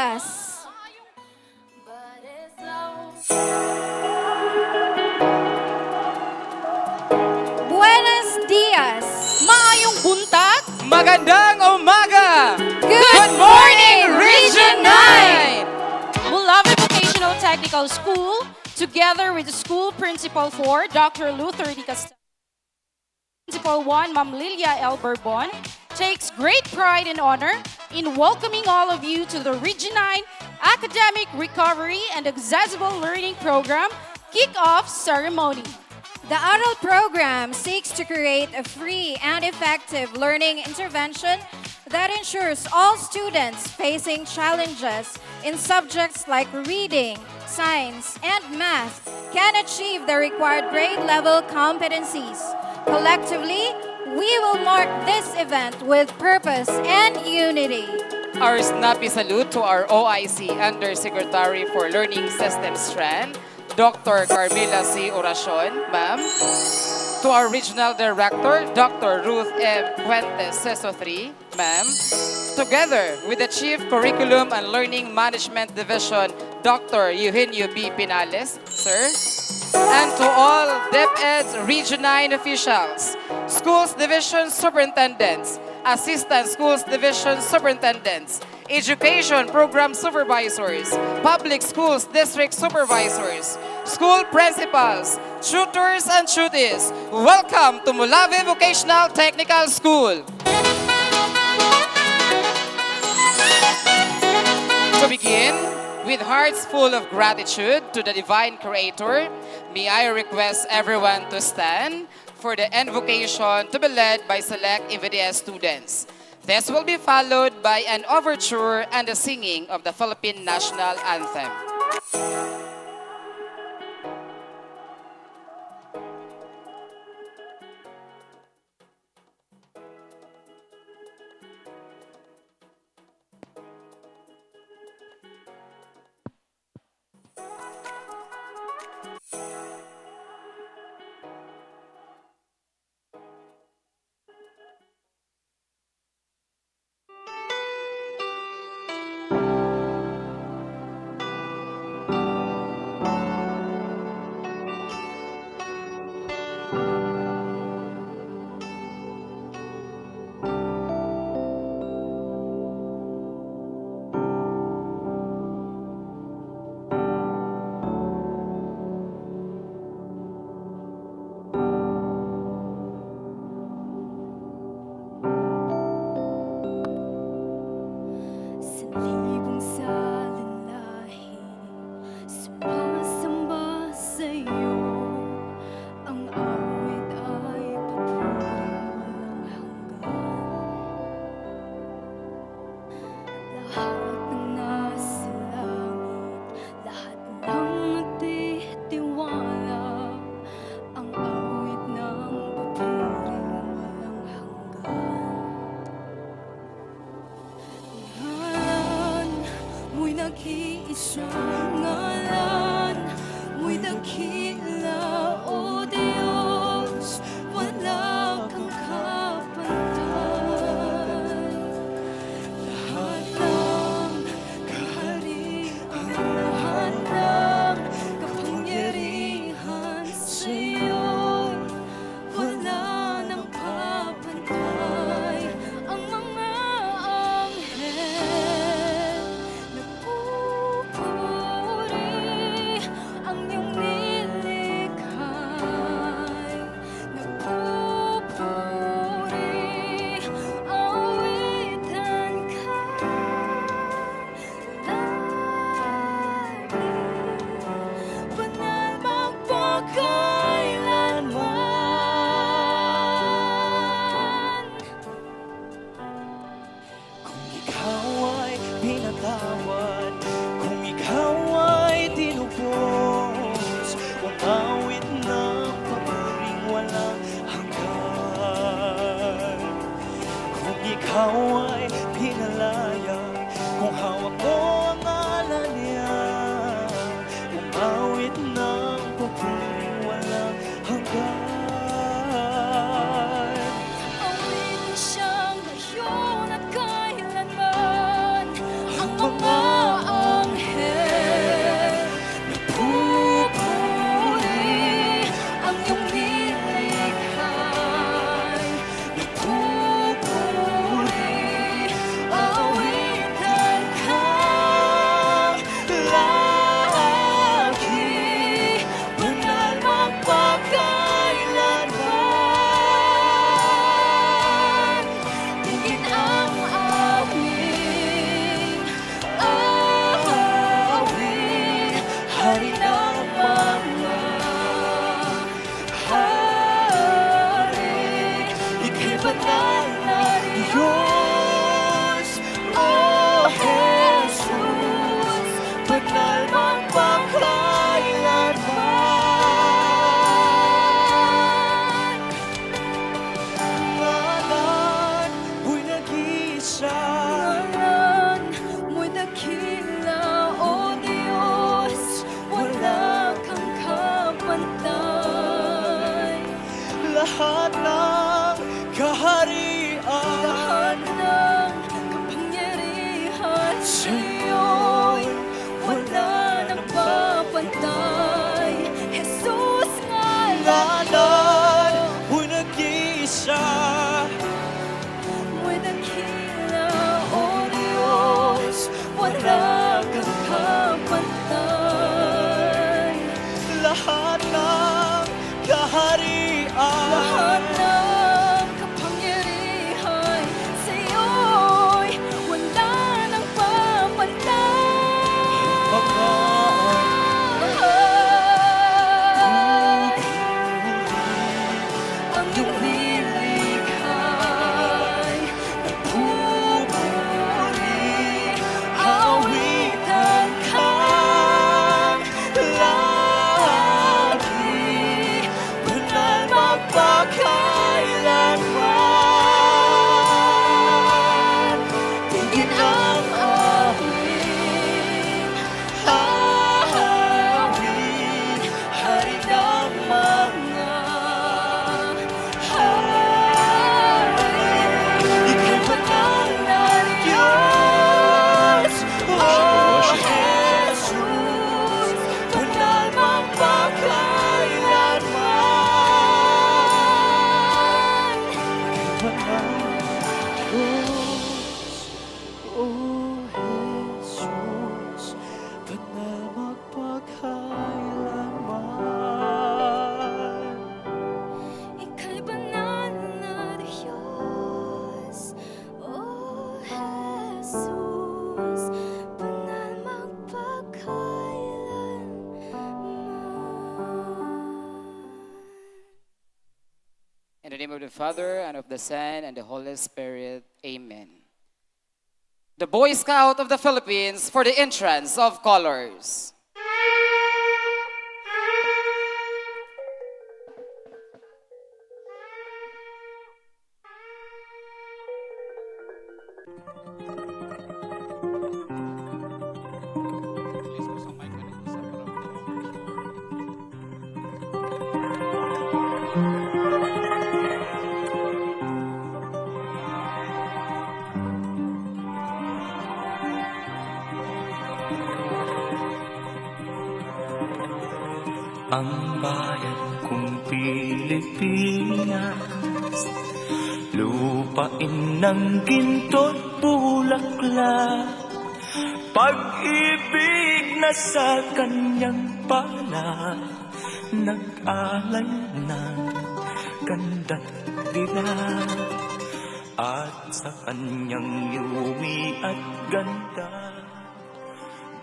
Diaz. Buenos Dias. Maayong buntag. Magandang umaga! Good morning, Region 9! Mulave Vocational Technical School, together with the school principal 4, Dr. Luther D. Castel, Principal 1, Ma'am Lilia L. Bourbon, takes great pride and honor in welcoming all of you to the Region 9 Academic Recovery and Accessible Learning Program Kick-Off Ceremony. The ARAL program seeks to create a free and effective learning intervention that ensures all students facing challenges in subjects like reading, science, and math can achieve the required grade level competencies. Collectively, we will mark this event with purpose and unity. Our snappy salute to our OIC Undersecretary for Learning Systems Strand, Dr. Carmela C. Oracion, ma'am. To our Regional Director, Dr. Ruth M. Fuentes Seso III, ma'am. Together with the Chief Curriculum and Learning Management Division, Dr. Eugenio B. Pinales, sir. And to all DepEd's Region 9 officials, Schools Division Superintendents, Assistant Schools Division Superintendents, Education Program Supervisors, Public Schools District Supervisors, School Principals, Tutors and Tutees, welcome to Mulave Vocational Technical School. To begin, with hearts full of gratitude to the Divine Creator, may I request everyone to stand for the invocation to be led by select EVDS students. This will be followed by an overture and the singing of the Philippine National Anthem. Isang ngalan mo'y dakila, O Diyos, wala kang kapantay. Lahat ng kaharian, lahat ng kapangyarihan sa'yo'y wala nang kapantay. Ang mga anghel nagpupuri, ang iyong nilikhay nagpupuri, awitan ka lagi, banal magpakailanman. Kung ikaw ay pinatawad, kung ikaw ay tinubos, umawit ng paboring walang hanggan. Kung ikaw ay pinalaya, kung hawak mo ang ngalan niya, umawit ng paboring walang hanggan. Awitin siyang ngayon at kailanman. Ang mga lahat ng kaharian, Lahat ng kapangyarihan sa'yo'y wala nang papantay. Jesus ngalan mo'y nag-iisa. mo'y dakila, O Diyos, wala kang kapantay. Lahat ng kaharian, Lahat ng kapangyarihan sa'yo'y wala nang papantay. Ang iyong nilikha'y nagpupuri, awitan kang lagi, banal magpakailanman. Tingin ang awit, awit, hari ng mga hari. Ika'y banal na Diyos, O Jesus, banal magpakailanman. Jesus, banal magpakailanman. Ika'y banal na Diyos, O Jesus, banal magpakailanman. In the name of the Father, and of the Son, and the Holy Spirit. Amen. The Boy Scout of the Philippines for the entrance of colors. Ang bayan kong Pilipinas, lupain ng ginto't bulaklak, pag-ibig na sa kanyang pala, nag-alay ng ganda't dilag, at sa kanyang yumi at ganda,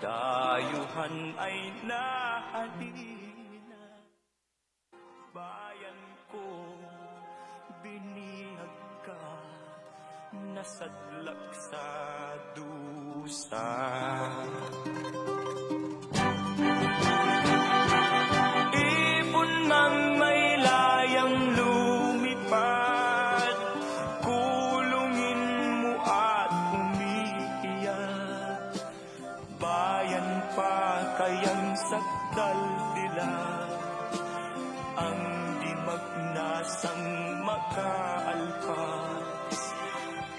dayuhan ay nahalina. Bayan ko, binihag ka, nasadlak sa dusa. Ibon mang may layang lumipad, kulungin mo at umiiyak. Bayan pa kayang sakdal dilag, ang di magnasang makaalpas.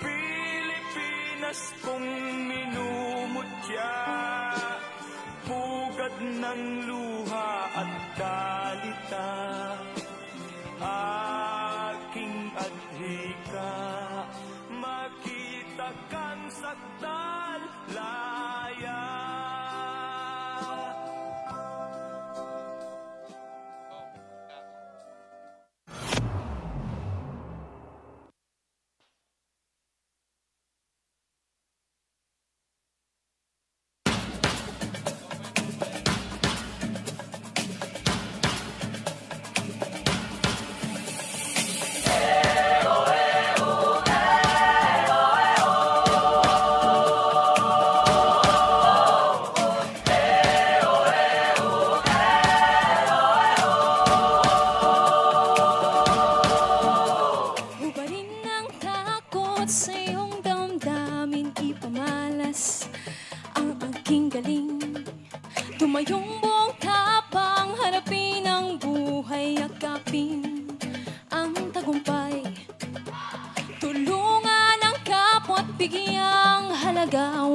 Pilipinas kong minumutya, pugad ng luha at dalita, aking adhika, makita kang sakdal laya.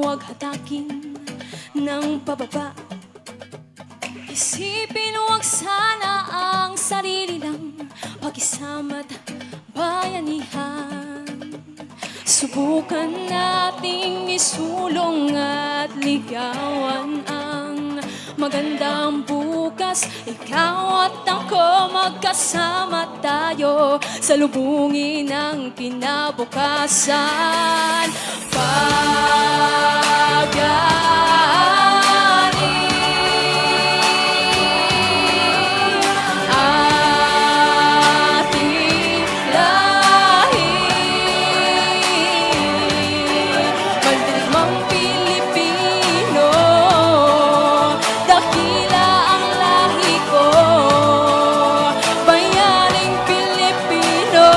huwag hatakin ng pababa. Isipin huwag sana ang sarili lang, pag-isama't bayanihan. Subukan nating isulong at ligawan ang magandang bukas. Ikaw at ako magkasama tayo, salubungin ang kinabukasan. Ating lahi, mandirigmang Pilipino, dakila ang lahi ko, bayaning Pilipino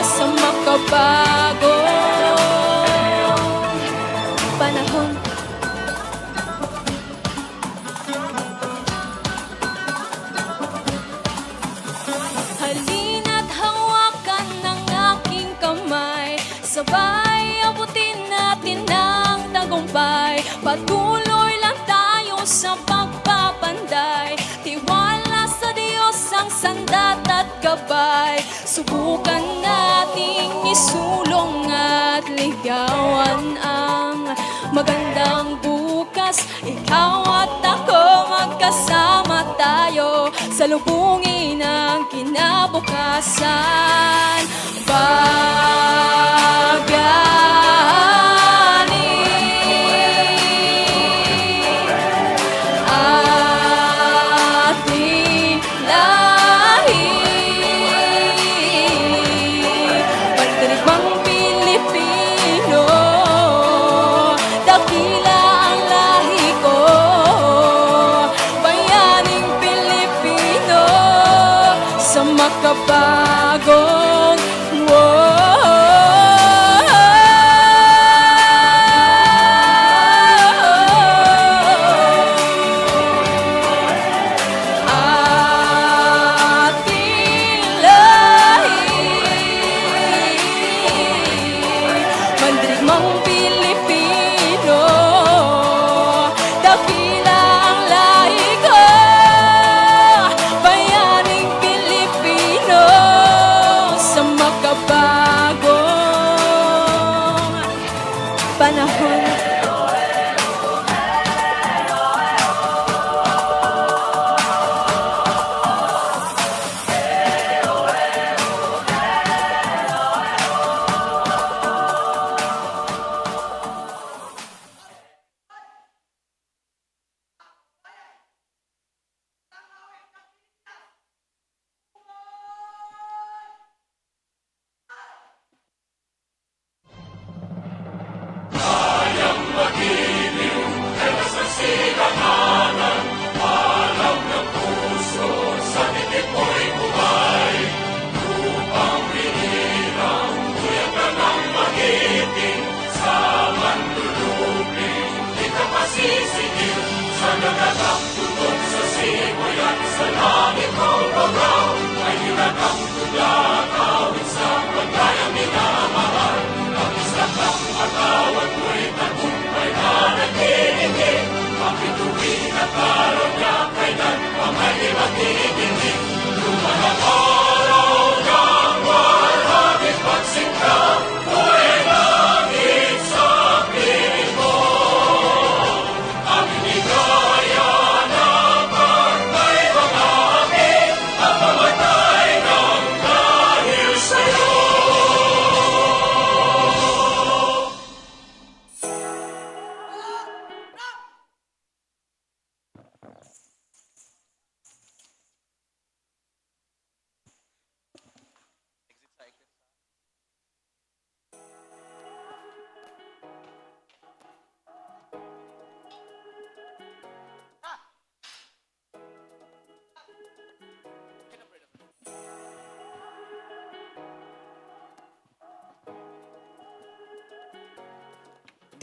sa makabagong panahon. Halina't hawakan ng aking kamay, sabay abutin natin ang tagumpay. Patuloy lang tayo sa pagpapanday, tiwala sa Diyos ang sandat at gabay. Subukan nating isulong at ligawan ang magandang bukas. Ikaw at ako magkasama tayo, salubungin ang kinabukasan. Ating lahi, pandirigmang Pilipino, dakila ang lahi ko, bayaning Pilipino sa makabagong ating lahi, mandirigmang Pilipino, dakila ang lahi ko, bayaning Pilipino sa makabagong panahon.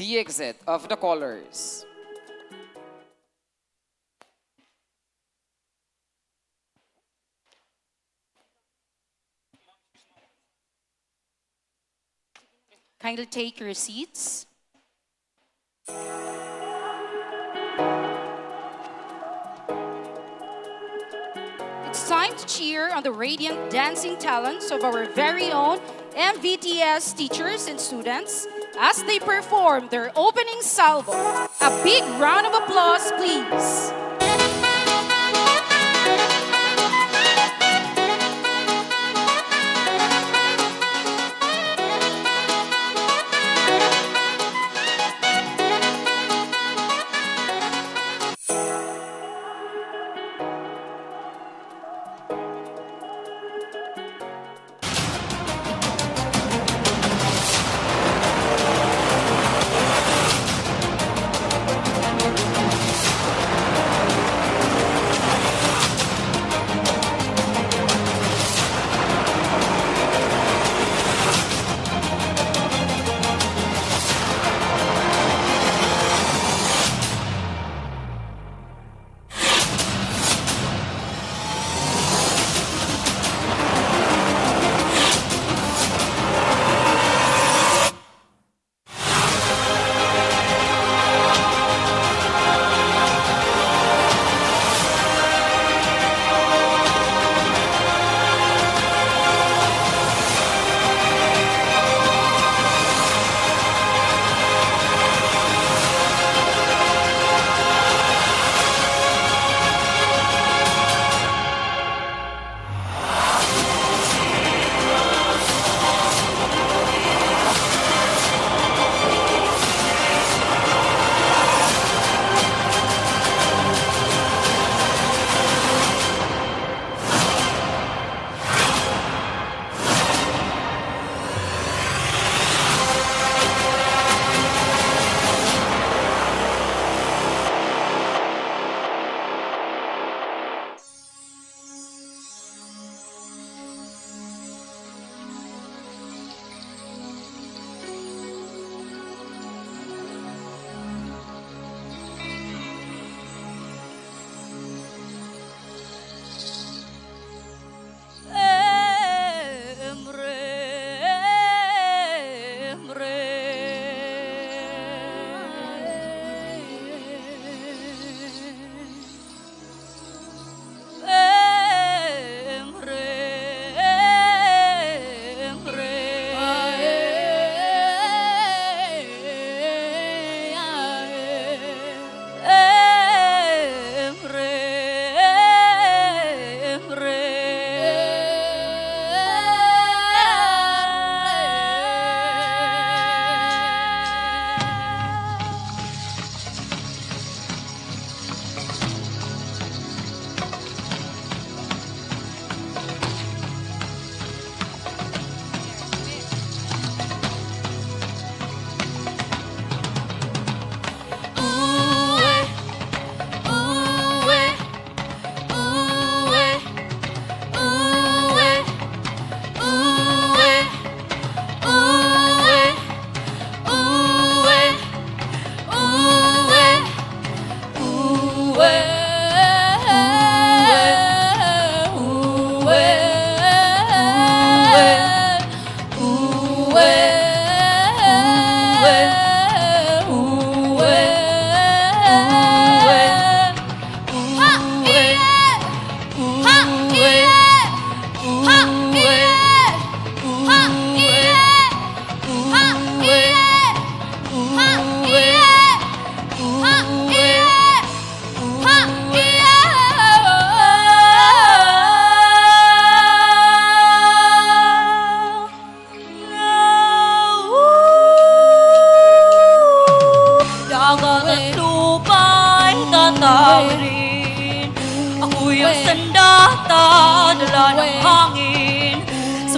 The exit of the colors. Kindly take your seats. time to cheer on the radiant dancing talents of our very own MVTS teachers and students as they perform their opening salvo. A big round of applause, please.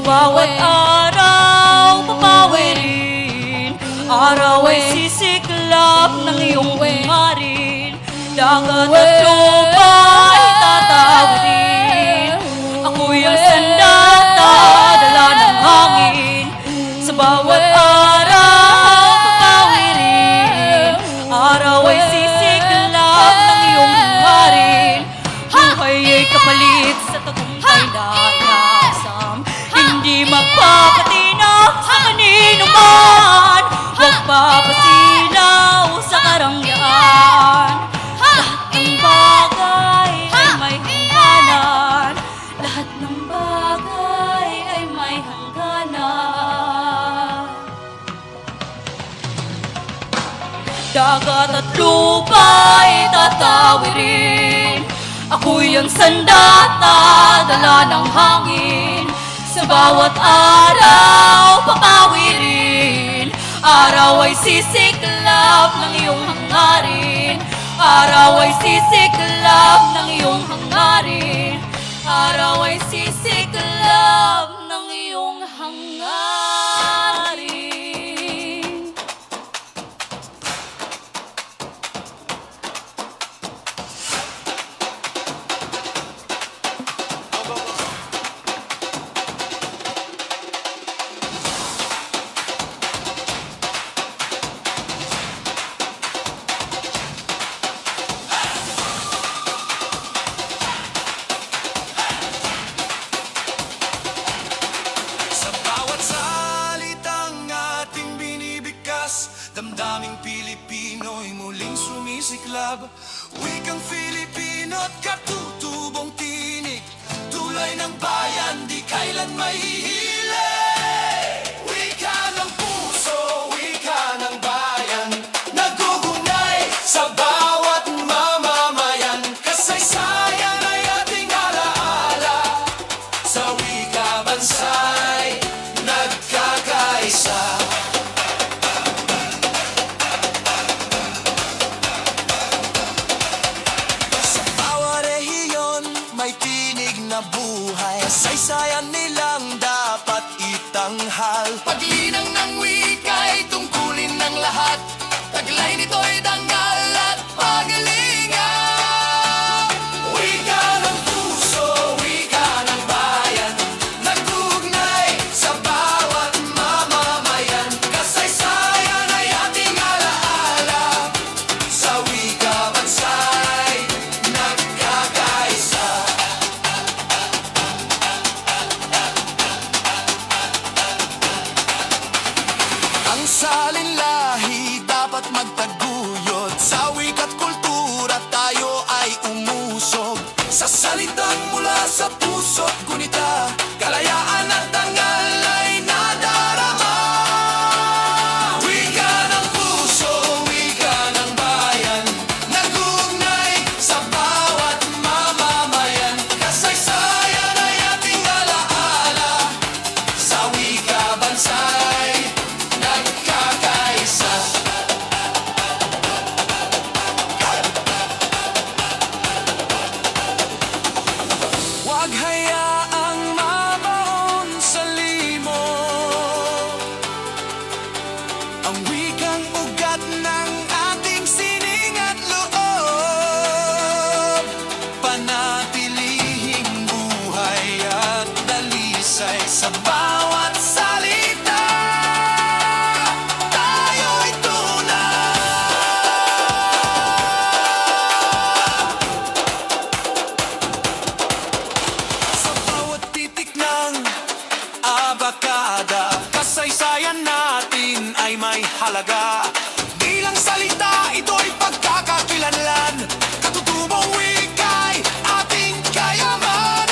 Bawat araw papawirin, araw ay sisiklab ng iyong hangarin. Dagat at lupa ay tatawirin, ako'y ang sandata, dala ng hangin. Sa bawat araw papawirin, araw ay sisiklab ng iyong hangarin. Buhay ay kapalit sa tagumpay na nasam, hindi magpapatinag sa kanino man, huwag papasinaw sa karangyaan. Lahat ng bagay ay may hangganan, dagat at lupa'y tatawirin. Ako'y ang sandata, dala ng hangin. Sa bawat araw, papawirin. Araw ay sisiklab ng iyong hangarin. Araw ay sisiklab ng iyong hangarin. Araw ay sisiklab ng iyong hangarin. Sa bawat salitang ating binibigkas, damdaming Pilipino'y muling sumisiklab. Wikang Filipino at katutubong tinig, tulay ng bayan, di kailan mahihili. Wika ng puso, wika ng bayan, nagugunay sa bawat mamamayan. Kasaysayan ay ating alaala, sa wika bansa'y nagkakaisa. Sa bawat rehiyon may tinig na buhay, kasaysayan nilang dapat itanghal. Paglinang ng wika'y tungkulin ng lahat, taglay nito'y dangal at pagalingan. Wika ng puso, wika ng bayan, nagugnay sa bawat mamamayan. Kasaysayan ay ating alaala, sa wika bansa'y nagkakaisa. Ang salinlahi dapat magtaguyod, sa wika't kultura tayo ay umusog. Sa salitang mula sa puso't gunita, kalayaan at dangal ay nadarama. Wika ng puso, wika ng bayan, nagugnay sa bawat mamamayan. Kasaysayan ay ating alaala, sa wika bansa'y nagkakaisa. Huwag hayaang mabaon sa limo ang wikang ugat ng ating sining at loob. Panatilihing buhay at dalisay sa bawat salita, tayo'y tunay. Sa bawat titik ng abakada, kasaysayan natin ay may halaga. Bilang salita, ito'y pagkakakilanlan, katutubong wika'y ating kayamanan.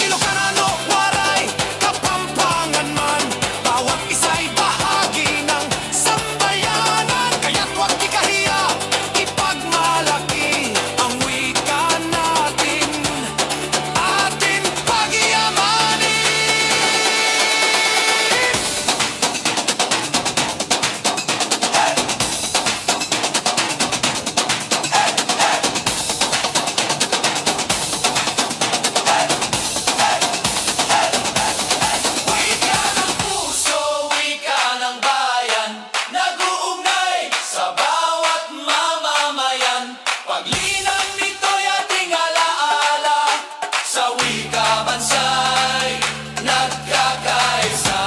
Ilocano, Waray, Kapampangan man, bawat isa'y bahagi ng sambayanan. Kaya't huwag ikahiya, ipagmalaki ang wika natin, atin pagyamanin. Wika ng puso, wika ng bayan, naguugnay sa bawat mamamayan. Paglinang nito'y ating alaala, sa wika bansa'y nagkakaisa.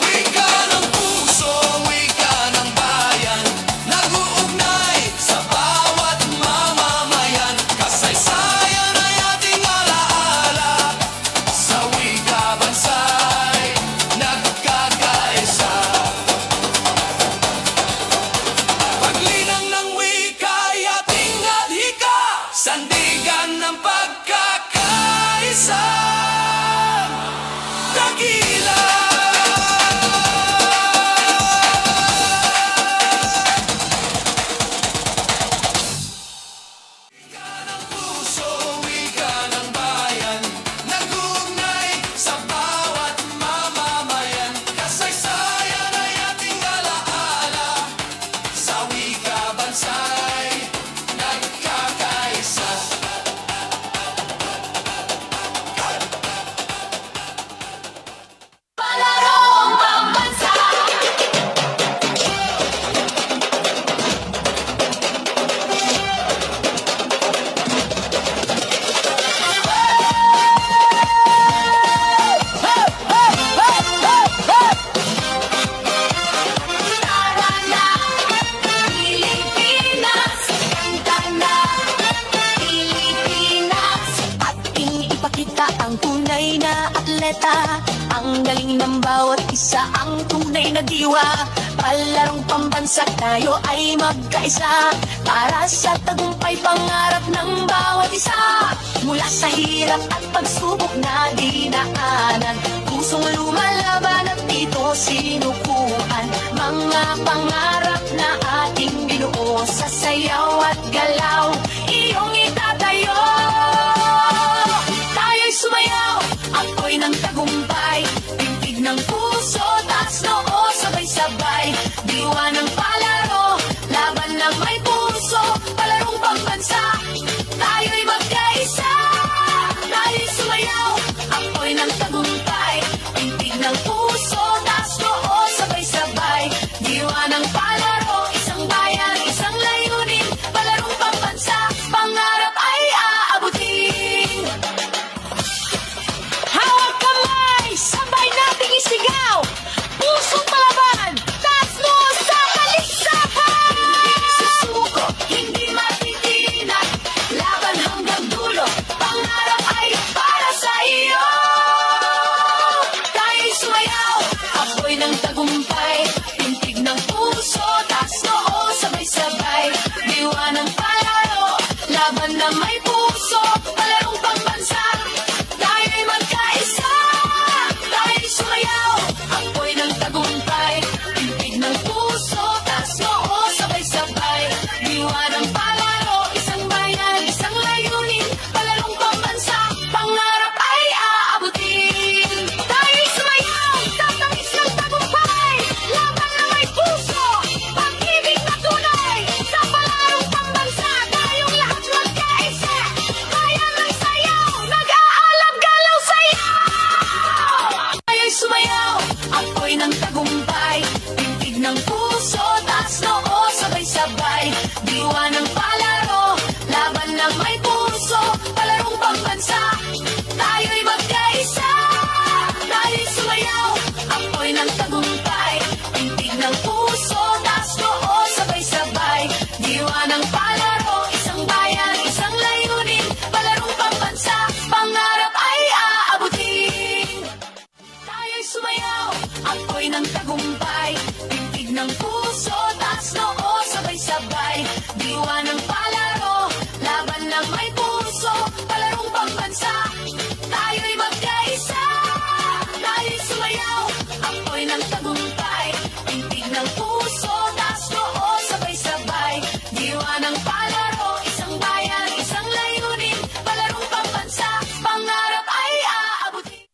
Wika ng puso, wika ng bayan, naguugnay sa bawat mamamayan. Kasaysayan ay ating alaala, sa wika bansa'y nagkakaisa. Paglinang ng wika'y ating adhika, sandigan ng pagkakaisa. Dakila. atleta. Ang galing ng bawat isa, ang tunay na diwa. Palarong pambansa, tayo ay magkaisa. Para sa tagumpay, pangarap ng bawat isa. Mula sa hirap at pagsubok na dinaanan, pusong lumalaban at dito sinukuhan. Mga pangarap na ating binuo sa sayaw at galaw, iyong itatayo. Tayo'y sumayaw, apoy ng tagumpay, tintig ng puso, taas noo, sabay-sabay. Diwa ng palaro, laban ng may puso, palarong pambansa, tayo'y magkaisa. Tayo'y sumayaw, apoy ng tagumpay, tintig ng puso, taas noo, sabay-sabay. Diwa ng palaro, isang bayan, isang layunin, palarong pambansa, pangarap ay aabutin. Hawak kamay, sabay nating isigaw, pusong palaban, taas mo sa kaligsahan. Hindi susuko, hindi matitinag, laban hanggang dulo, pangarap ay para sa iyo. Tayo'y sumayaw, apoy ng tagumpay, tintig ng puso, taas noo, sabay-sabay. Diwa ng palaro, laban na may puso, palarong pambansa, tayo'y magkaisa. Tayo'y sumayaw, apoy ng tagumpay, tintig ng puso, taas noo, sabay-sabay. Diwa ng palaro, isang bayan, isang layunin, palarong pambansa, pangarap ay aabutin. Tayo'y sumayaw, tatangis ng tagumpay, laban na may puso, pag-ibig na tunay, sa palarong pambansa, tayong lahat magkaisa. Bayan ng sayaw, nag-aalab galaw sayaw. Tayo'y sumayaw, apoy ng tagumpay, tintig ng puso, taas noo, sabay-sabay. Diwa ng palaro, laban ng may puso, palarong pambansa, tayo'y magkaisa. Tayo'y sumayaw, apoy ng tagumpay, tintig ng puso, taas noo, sabay-sabay. Diwa ng palaro, isang bayan, isang layunin, palarong pambansa, pangarap ay aabutin. Tayo'y sumayaw, apoy ng tagumpay, tintig ng puso, taas noo, sabay-sabay. Diwa ng palaro, laban ng may puso, palarong pambansa, tayo'y magkaisa. Tayo'y sumayaw, apoy ng tagumpay, tintig ng puso, taas noo, sabay-sabay. Diwa ng palaro, isang bayan, isang layunin, palarong pambansa, pangarap ay aabutin.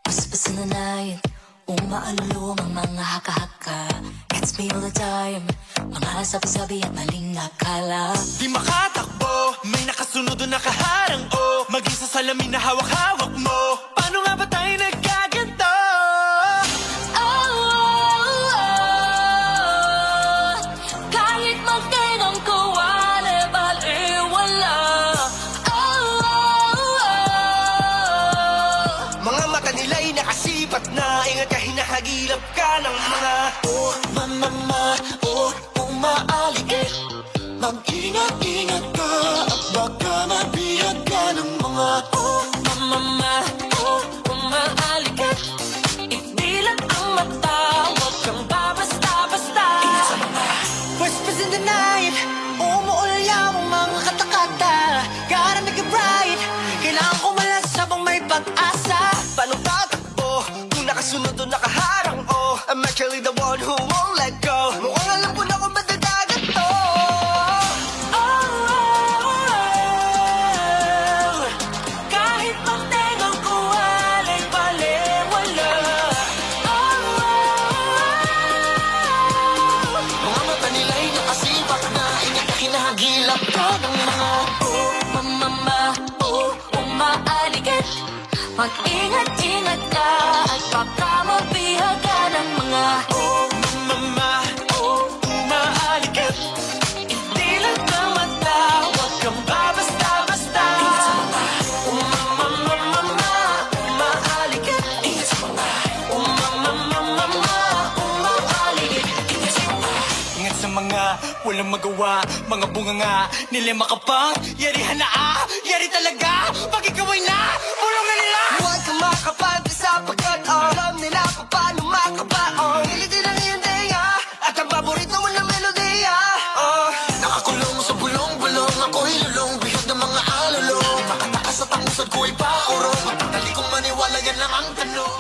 Paspasan na night, umaalulong ang mga haka-haka. Gets me all the time, mga sabi-sabi at maling akala. Di makatakbo, may nakasunod o nakaharang o maging sa salamin na hawak-hawak mo. Paano nga ba tayo nagkaganto? Kahit magtinong ko, wala. Mga mata nila'y nakasipat na, ingat ka, hinahagilap ka ng mga umaaligid. Mag-ingat-ingat ka at baka mabiyag ka ng mga Umaaligid. Idilat ang mata, huwag kang babasta-basta. Whispers in the night, umuulaw ang mga katakata. Gotta make it right, kailangan ko malas habang may pag-asa. Paano tatakbo kung nakasunod o nakaharang o I'm actually the one who won't let go. Mukhang alam ko na kung madadagat to. Kahit magtinong ko, wala'y baliwala. Mga mata nila'y nakasipak na, ingat ka, hinahagilap ka ng mga Umaaligid. Mag-ingat-ingat ka at baka mabihag ka ng mga umaaligid. idilat na mata, huwag kang babasta-basta. Umaaligid. Ingat sa mga walang magawa. Mga bunganga, nila makapang yarihan na yari talaga. Pag ikaw ay na, bulong na nila. Huwag ka makapag sapagkat alam nila kung paano makabaon. Nilitin ang iyong daya at ang paborito mo na melodiya. Nakakulong sa bulong-bulong, ako'y lulong, bihod ng mga alulong. Makatakas at ang usad ko'y paurong, matali kong maniwala yan lang ang tanong.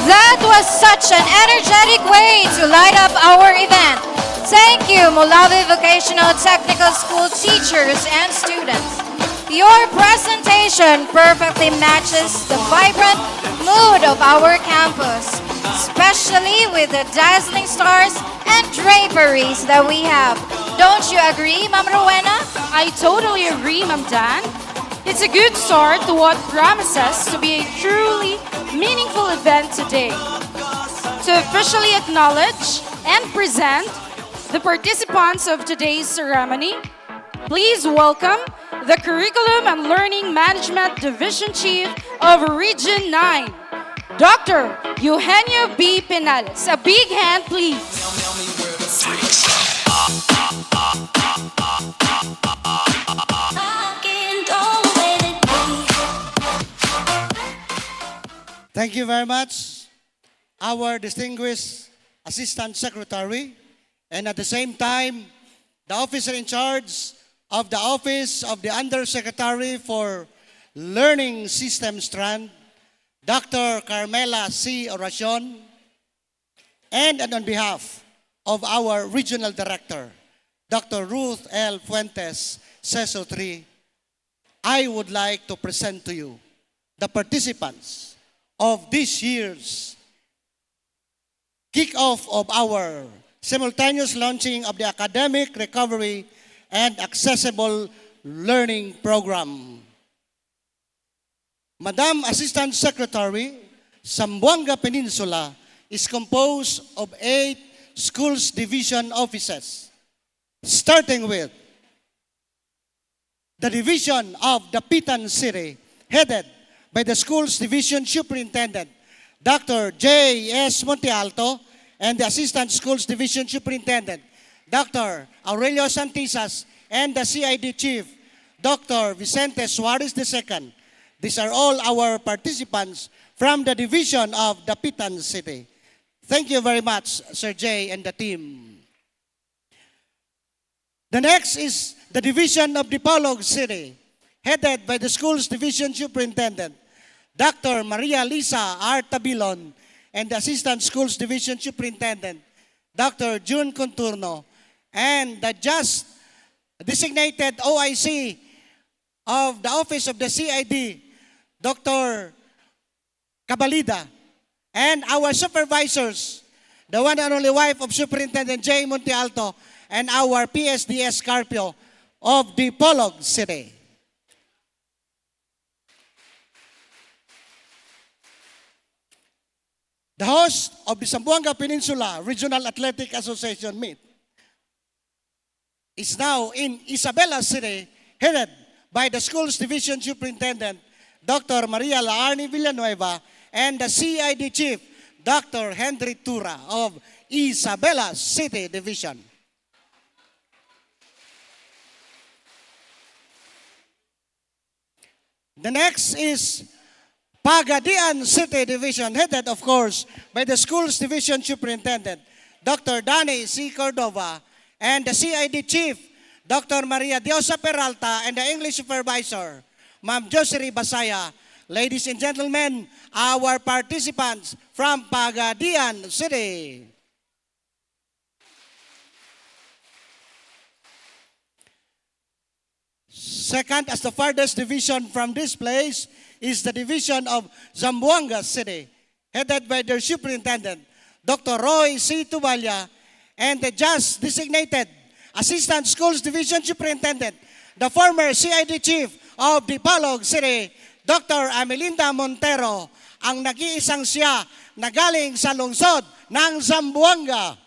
That was such an energetic way to light up our event. Thank you, Mulawi Vocational Technical School teachers and students. Your presentation perfectly matches the vibrant mood of our campus, especially with the dazzling stars and draperies that we have. Don't you agree, Ma'am Rowena? I totally agree, Ma'am Dan. It's a good start to what promises to be a truly meaningful event today. To officially acknowledge and present the participants of today's ceremony, please welcome the Curriculum and Learning Management Division Chief of Region 9, Dr. Eugenio B. Pinales. A big hand, please. Thank you very much, our distinguished Assistant Secretary, and at the same time, the officer in charge of the Office of the Undersecretary for Learning System Strand, Dr. Carmela C. Oracion, and on behalf of our Regional Director, Dr. Ruth L. Fuentes, CESO 3, I would like to present to you the participants of this year's kick-off of our simultaneous launching of the Academic Recovery and Accessible Learning Program. Madam Assistant Secretary, Zamboanga Peninsula is composed of 8 schools division offices, starting with the division of Dapitan City, headed by the school's division superintendent, Dr. J.S. Montealto, and the Assistant Schools Division Superintendent, Dr. Aurelio Santisas, and the CID Chief, Dr. Vicente Suarez II. These are all our participants from the division of Dapitan City. Thank you very much, Sir Jay and the team. The next is the division of Dipolog City, headed by the school's division superintendent, Dr. Maria Lisa R. Tabilon, and the Assistant Schools Division Superintendent, Dr. June Conturno, and the just designated OIC of the Office of the CID, Dr. Cabalida, and our supervisors, the one and only wife of Superintendent J. Montealto, and our PSDS Carpio of Dipolog City. The host of the Zamboanga Peninsula Regional Athletic Association meet is now in Isabela City, headed by the school's division superintendent, Dr. Maria Laarni Villanueva, and the CID chief, Dr. Henry Tura of Isabela City Division. The next is Pagadian City Division, headed, of course, by the school's division superintendent, Dr. Danny C. Cordova, and the CID chief, Dr. Maria Diosa Peralta, and the English supervisor, Ma'am Josery Basaya. Ladies and gentlemen, our participants from Pagadian City. Second, as the farthest division from this place, is the division of Zamboanga City, headed by their superintendent, Dr. Roy C. Tubalya, and the just designated Assistant Schools Division Superintendent, the former CID Chief of Dipolog City, Dr. Amelinda Montero, ang nag-iisang siya na galing sa lungsod ng Zamboanga.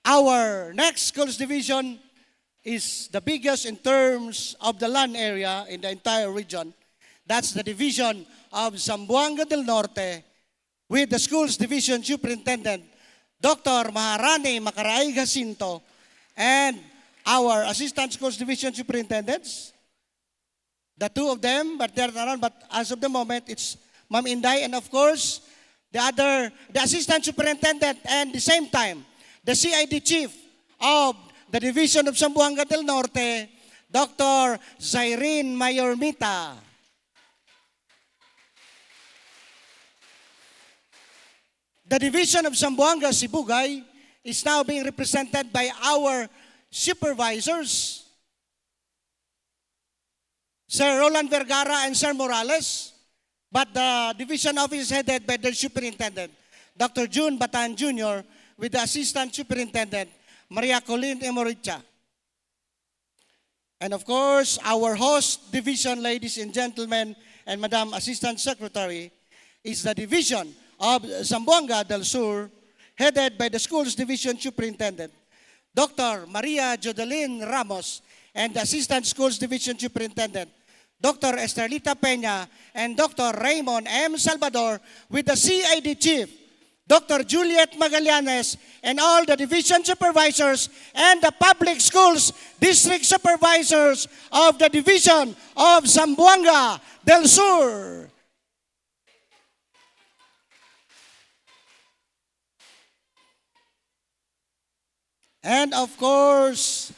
Our next schools division is the biggest in terms of the land area in the entire region. That's the division of Zamboanga del Norte, with the schools division superintendent, Dr. Maharani Macaraig Jacinto, and our assistant schools division superintendents, the two of them, but they're around, but as of the moment, it's Ma'am Inday, and of course, the assistant superintendent, and the same time, the CID chief of the division of Zamboanga del Norte, Dr. Zairine Mayormita. The division of Zamboanga Sibugay is now being represented by our supervisors, Sir Roland Vergara and Sir Morales, but the division office is headed by their superintendent, Dr. June Batan Jr., with the assistant superintendent, Maria Colleen Emoricha. And of course, our host division, ladies and gentlemen, and Madam Assistant Secretary, is the division of Zamboanga del Sur, headed by the school's division superintendent, Dr. Maria Jodeline Ramos, and the assistant schools division superintendent, Dr. Esterlita Peña, and Dr. Raymond M. Salvador, with the CID chief, Dr. Juliet Magallanes, and all the division supervisors and the public schools district supervisors of the division of Zamboanga del Sur. And of course,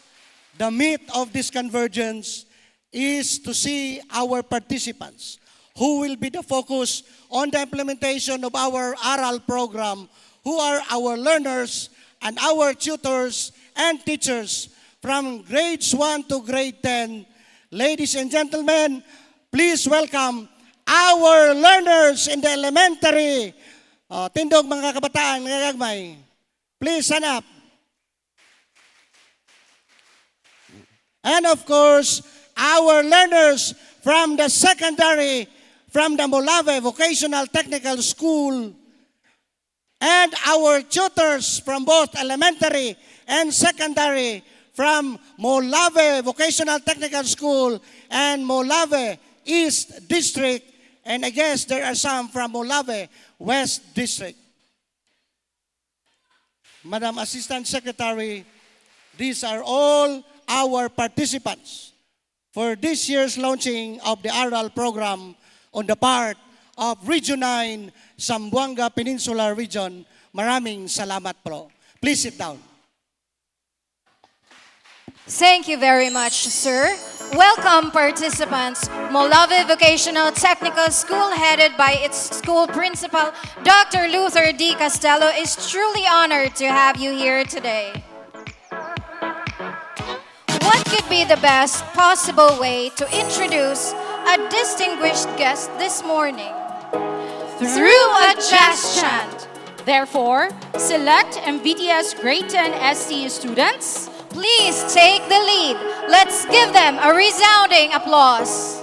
the meat of this convergence is to see our participants, who will be the focus on the implementation of our ARAL program, who are our learners and our tutors and teachers from grades 1 to grade 10. Ladies and gentlemen, please welcome our learners in the elementary. Tindog mga kabataan, mga gagmay. Please stand up. And of course, our learners from the secondary, from the Molave Vocational Technical School, and our tutors from both elementary and secondary from Molave Vocational Technical School and Molave East District, and I guess there are some from Molave West District. Madam Assistant Secretary, these are all our participants for this year's launching of the ARAL program on the part of Region 9, Zamboanga Peninsula Region. Maraming salamat po. Please sit down. Thank you very much, sir. Welcome, participants. Molave Vocational Technical School, headed by its school principal, Dr. Luther D. Castello, is truly honored to have you here today. What could be the best possible way to introduce a distinguished guest this morning? Through a jazz chant. Therefore, select MVTS Grade 10 ST students. Please take the lead. Let's give them a resounding applause.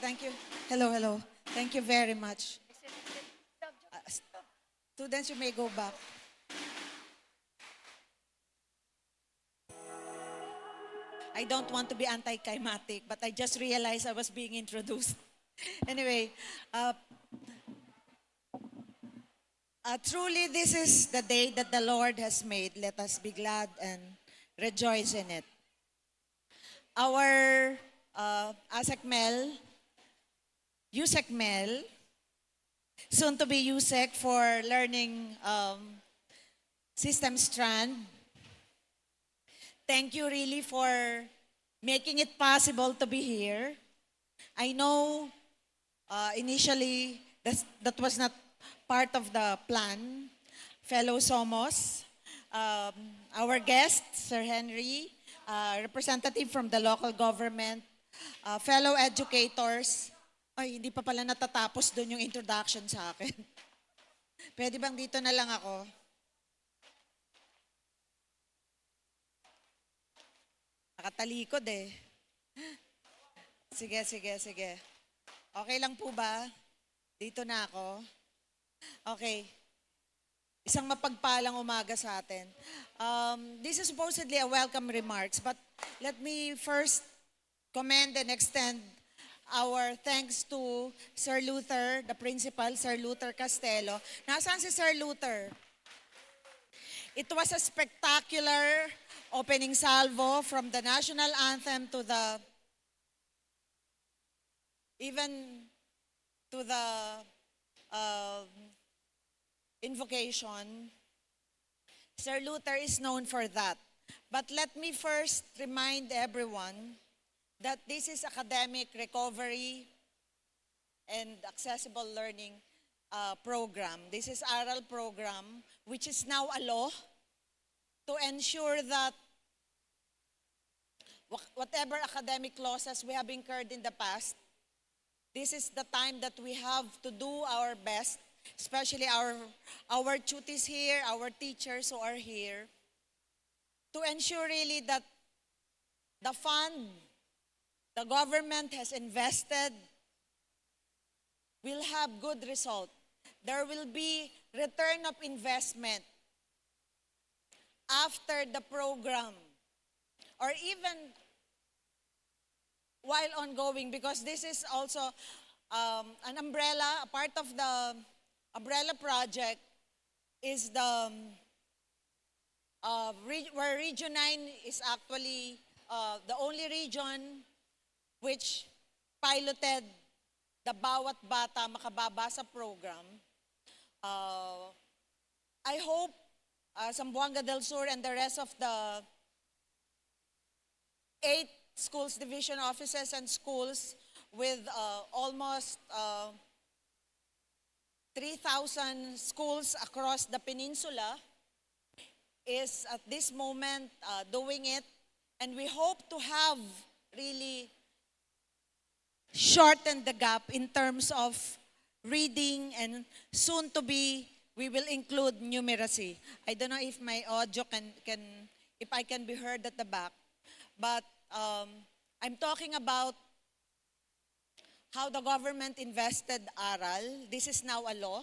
Thank you. Hello, hello. Thank you very much. Students, you may go back. I don't want to be anticlimactic, but I just realized I was being introduced. Anyway, truly this is the day that the Lord has made. Let us be glad and rejoice in it. Our ASECMEL, USECMEL, soon to be USEC for Learning System Strand. Thank you really for making it possible to be here. I know initially that was not part of the plan. Fellow Somos, our guest, Sir Henry, representative from the local government, fellow educators. Ay, hindi pa pala natatapos doon yung introduction sa akin. Pwede bang dito na lang ako? Nakatalikod eh. Sige, sige, sige. Okay lang po ba? Dito na ako. Okay. Isang mapagpalang umaga sa atin. This is supposedly a welcome remarks, but let me first commend and extend our thanks to Sir Luther, the principal, Sir Luther Castelo. Nasaan si Sir Luther? It was a spectacular opening salvo from the national anthem to the even to the invocation. Sir Luther is known for that. But let me first remind everyone that this is academic recovery and accessible learning program. This is ARAL program, which is now a law to ensure that whatever academic losses we have incurred in the past, this is the time that we have to do our best, especially our tutees here, our teachers who are here, to ensure really that the fund the government has invested will have good result. There will be return of investment after the program or even while ongoing, because this is also an umbrella. A part of the umbrella project is the where Region 9 is actually the only region which piloted the Bawat Bata Makababasa program. I hope Zamboanga del Sur and the rest of the 8 schools division offices and schools with almost 3,000 schools across the peninsula is at this moment doing it, and we hope to have really shortened the gap in terms of reading, and soon to be we will include numeracy. I don't know if my audio if I can be heard at the back, but I'm talking about how the government invested ARAL. This is now a law.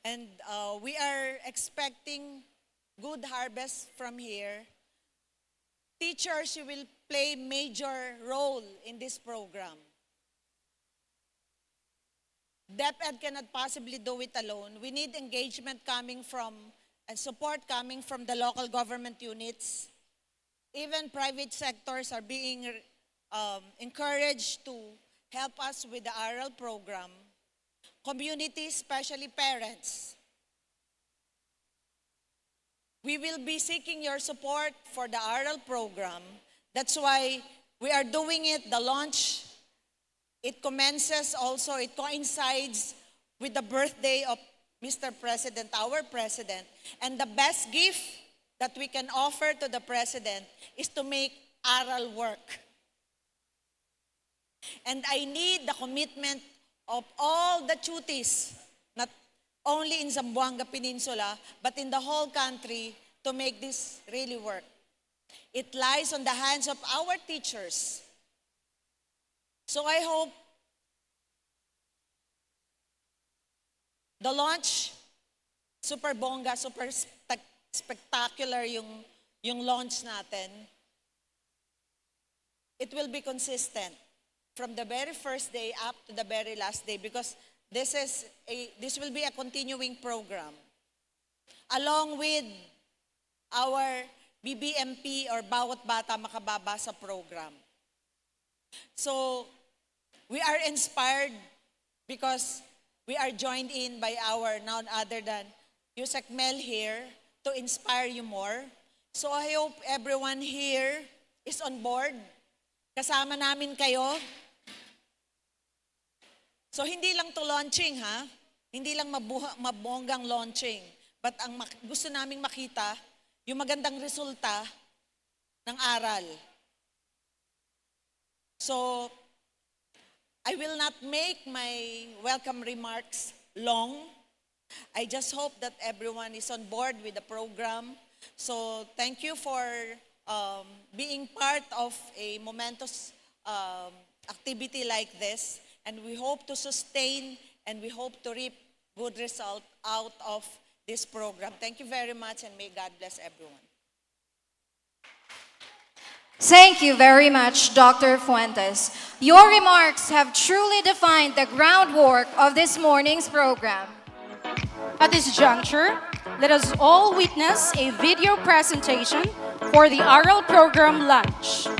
And we are expecting good harvest from here. Teachers, you will play major role in this program. DepEd cannot possibly do it alone. We need engagement coming from and support coming from the local government units. Even private sectors are being encouraged to help us with the ARAL program. Communities, especially parents. We will be seeking your support for the ARAL program. That's why we are doing it, the launch. It commences also, it coincides with the birthday of Mr. President, our President. And the best gift that we can offer to the President is to make ARAL work. And I need the commitment of all the tutees, not only in Zamboanga Peninsula, but in the whole country, to make this really work. It lies on the hands of our teachers. So I hope the launch, super bongga, super spectacular yung launch natin. It will be consistent from the very first day up to the very last day because this will be a continuing program along with our BBMP or Bawat Bata Makababasa program. So we are inspired because we are joined in by our none other than Yusek Mel here to inspire you more. So I hope everyone here is on board. Kasama namin kayo. So hindi lang to launching ha. Hindi lang mabonggang launching. But ang gusto naming makita, yung magandang resulta ng ARAL. So, I will not make my welcome remarks long. I just hope that everyone is on board with the program. So, thank you for being part of a momentous activity like this. And we hope to sustain and we hope to reap good result out of this program. Thank you very much and may God bless everyone. Thank you very much, Dr. Fuentes. Your remarks have truly defined the groundwork of this morning's program. At this juncture, let us all witness a video presentation for the ARAL program launch.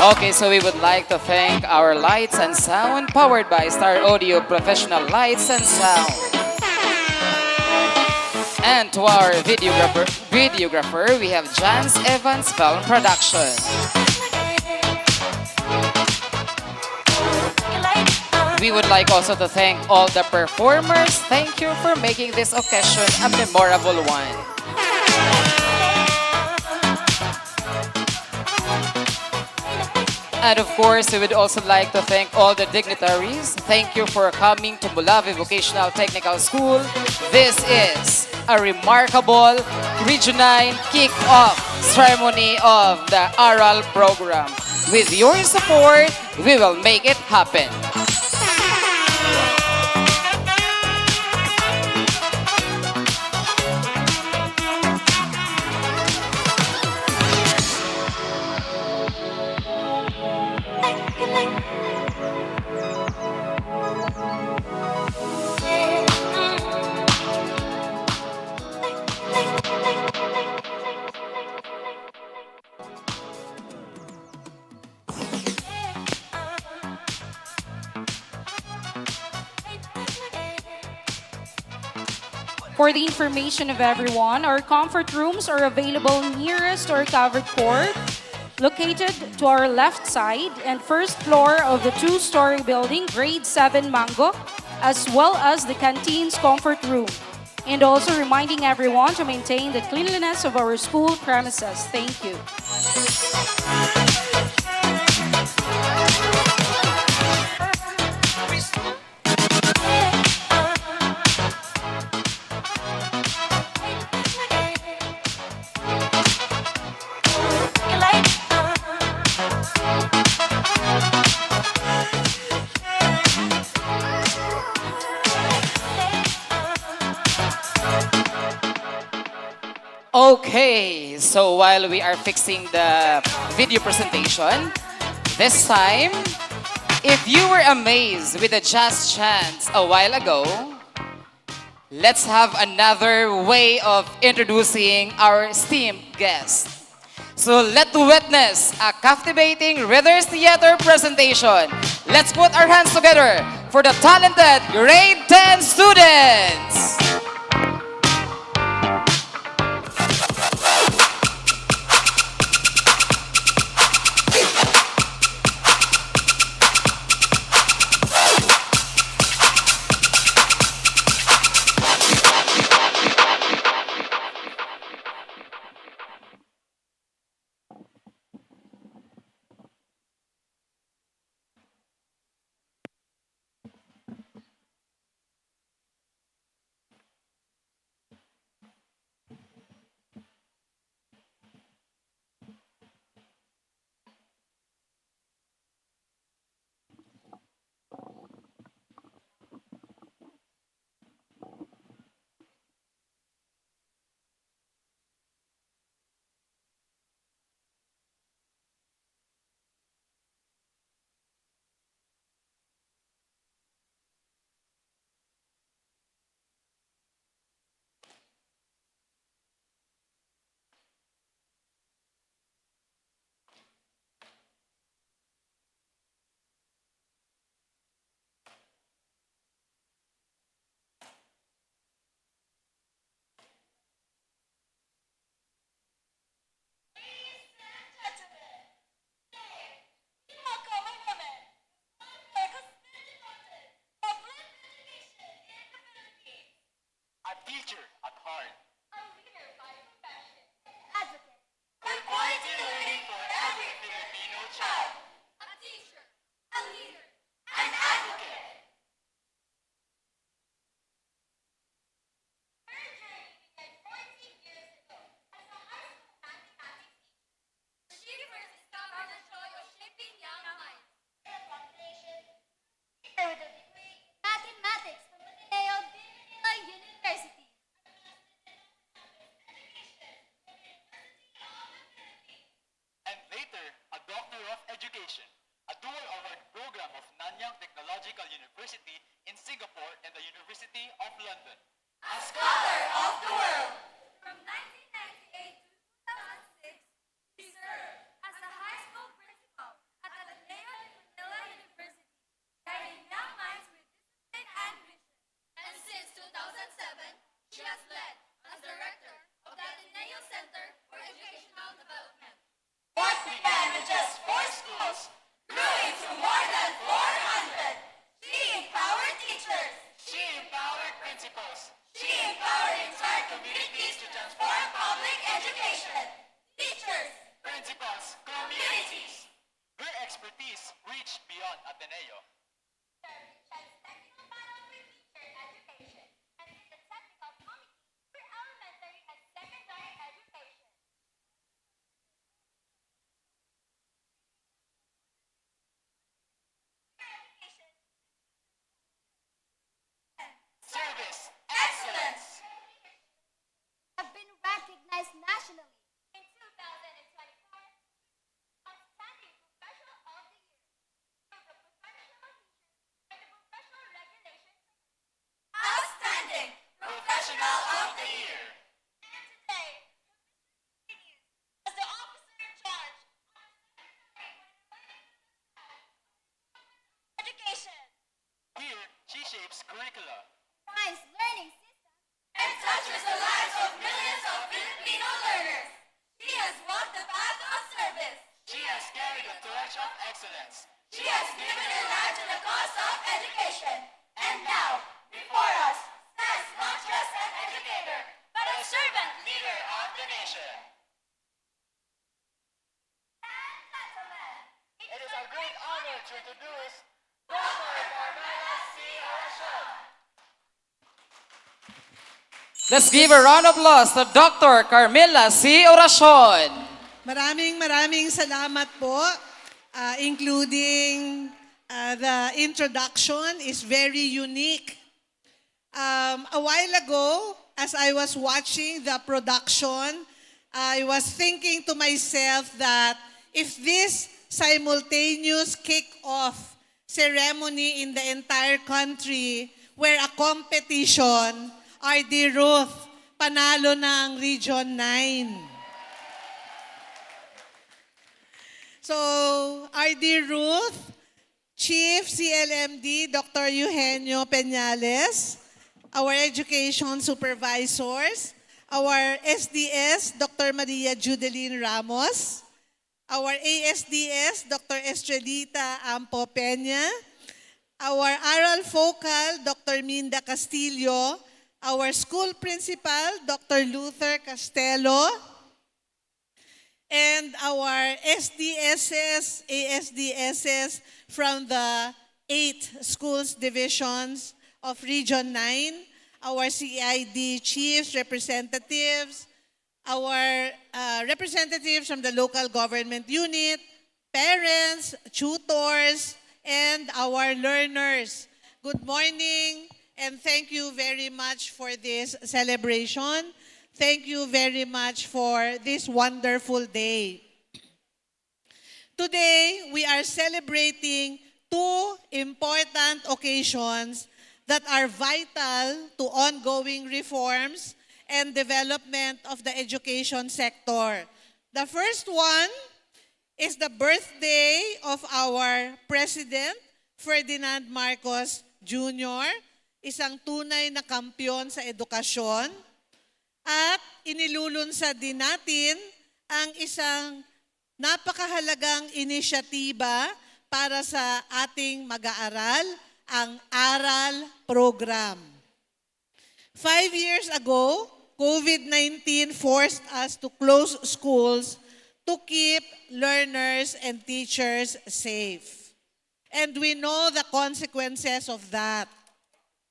Okay, so we would like to thank our lights and sound powered by Star Audio Professional Lights and Sound. And to our videographer, we have Jans Evans Film Production. We would like also to thank all the performers. Thank you for making this occasion a memorable one. And of course, we would also like to thank all the dignitaries. Thank you for coming to Mulavi Vocational Technical School. This is a remarkable Region 9 kick-off ceremony of the ARAL program. With your support, we will make it happen. For the information of everyone, our comfort rooms are available nearest our covered court, located to our left side and first floor of the two-story building, grade 7 Mango, as well as the canteen's comfort room. And also reminding everyone to maintain the cleanliness of our school premises. Thank you. Okay, So while we are fixing the video presentation, this time, if you were amazed with the jazz chants a while ago, let's have another way of introducing our esteemed guest. So let's witness a captivating Readers Theater presentation. Let's put our hands together for the talented grade 10 students. A teacher at heart. For quality learning for every Filipino child. A teacher, a leader, an advocate. Her journey began 14 years ago as a high school mathematics teacher. She first discovered the joy of shaping young minds. Her foundation, here with a degree in mathematics from Manila University. And later, a Doctor of Education, a dual award program of Nanyang Technological University in Singapore and the University of London. A scholar of the world. From 1998 to 2006, she served as a high school principal at Ateneo de Manila University, guiding young minds with discipline and vision. And since 2007, she has led as director of the Ateneo Center for Educational Development. What began with just 4 schools grew into more than 400. She empowered teachers. She empowered principals. She empowered entire communities to transform public education. Teachers, Principals, communities. Her expertise reached beyond Ateneo. technical panel for teacher education and in the technical committee for elementary and secondary education. Education. Service, excellence. Have been recognized nationally. In 2024, Outstanding Professional of the Year through the Professional Teacher and the Professional Regulation. Outstanding Professional of the Year. And today, continues as the officer in charge of education. Here, she shapes curricula. Science learning system and touches the lives of millions of Filipino learners. She has walked the path of service. She has carried the torch of excellence. She has given her life to the cause of education. And now, before us, stands not just an educator, but a servant leader of the nation. And gentlemen, It is a great honor to introduce Dr. Carmela C. Arashon. Let's give a round of applause to Dr. Carmela C. Oracion. Maraming salamat po, including the introduction is very unique. A while ago, as I was watching the production, I was thinking to myself that if this simultaneous kick-off ceremony in the entire country were a competition, RD Ruth, panalo na ang Region 9. So, RD Ruth, Chief CLMD, Dr. Eugenio Peñales, our education supervisors, our SDS, Dr. Maria Judeline Ramos, our ASDS, Dr. Estrelita Ampo Peña, our ARAL Focal, Dr. Minda Castillo, our school principal, Dr. Luther Castelo, and our SDSS, ASDSS from the 8 schools divisions of Region 9, our CID chiefs, representatives, our representatives from the local government unit, parents, tutors, and our learners. Good morning, and thank you very much for this celebration. Thank you very much for this wonderful day. Today, we are celebrating two important occasions that are vital to ongoing reforms and development of the education sector. The first one is the birthday of our President, Ferdinand Marcos Jr., isang tunay na kampyon sa edukasyon, at inilulunsad din natin ang isang napakahalagang inisyatiba para sa ating mag-aaral, ang ARAL program. 5 years ago, COVID-19 forced us to close schools to keep learners and teachers safe. And we know the consequences of that.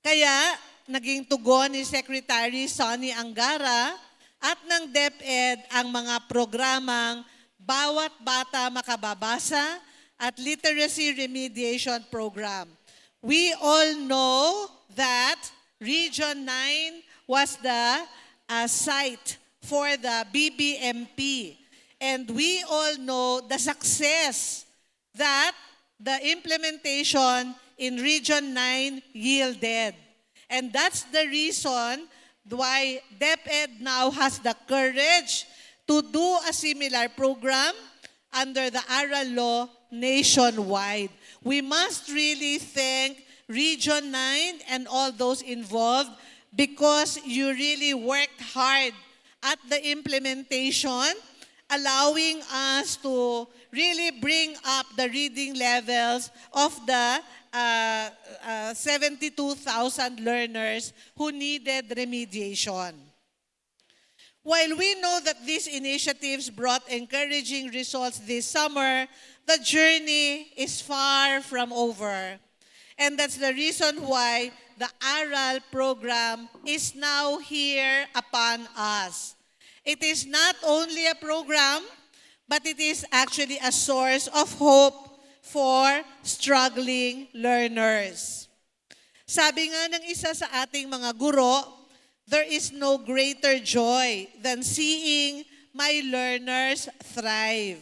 Kaya, naging tugon ni Secretary Sonny Angara at ng DepEd ang mga programang Bawat Bata Makababasa at Literacy Remediation Program. We all know that Region 9 was the site for the BBMP. And we all know the success that the implementation in Region 9 yielded. And that's the reason why DepEd now has the courage to do a similar program under the ARAL law nationwide. We must really thank Region 9 and all those involved because you really worked hard at the implementation, allowing us to really bring up the reading levels of the 72,000 learners who needed remediation. While we know that these initiatives brought encouraging results this summer, the journey is far from over. And that's the reason why the ARAL program is now here upon us. It is not only a program, but it is actually a source of hope for struggling learners. Sabi nga ng isa sa ating mga guro, there is no greater joy than seeing my learners thrive.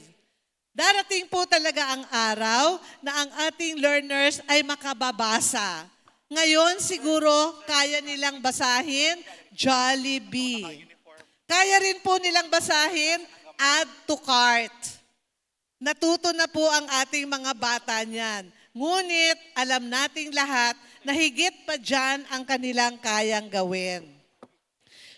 Darating po talaga ang araw na ang ating learners ay makababasa. Ngayon siguro kaya nilang basahin Jollibee. Kaya rin po nilang basahin Add to Cart. Natuto na po ang ating mga bata niyan. Ngunit alam nating lahat na higit pa dyan ang kanilang kayang gawin.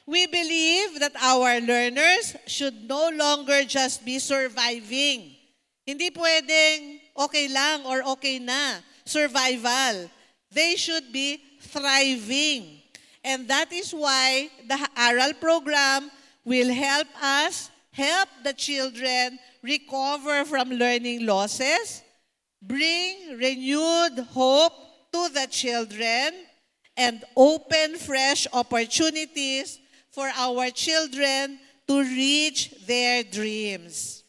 We believe that our learners should no longer just be surviving. Hindi pwedeng okay lang or okay na, survival. They should be thriving. And that is why the ARAL program will help us help the children recover from learning losses, bring renewed hope to the children, and open fresh opportunities for our children to reach their dreams.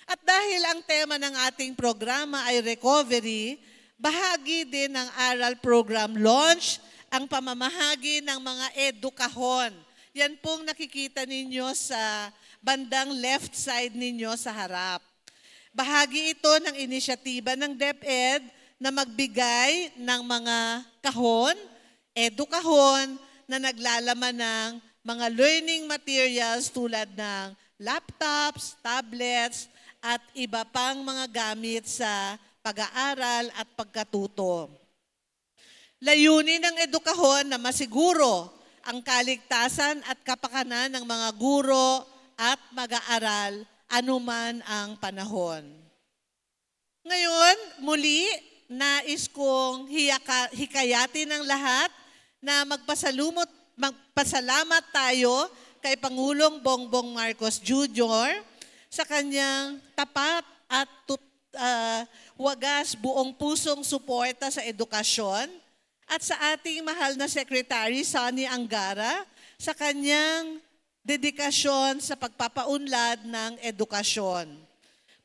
At dahil ang tema ng ating programa ay recovery, bahagi din ng ARAL program launch ang pamamahagi ng mga edukahon. Yan pong nakikita ninyo sa bandang left side ninyo sa harap. Bahagi ito ng inisyatiba ng DepEd na magbigay ng mga kahon, edukahon na naglalaman ng mga learning materials tulad ng laptops, tablets, at iba pang mga gamit sa pag-aaral at pagkatuto. Layunin ng edukahon na masiguro ang kaligtasan at kapakanan ng mga guro at mag-aaral anuman ang panahon. Ngayon, muli, nais kong hikayatin ng lahat na magpasalamat tayo kay Pangulong Bongbong Marcos Jr. sa kanyang tapat at wagas buong pusong suporta sa edukasyon at sa ating mahal na Secretary Sonny Angara sa kanyang dedikasyon sa pagpapaunlad ng edukasyon.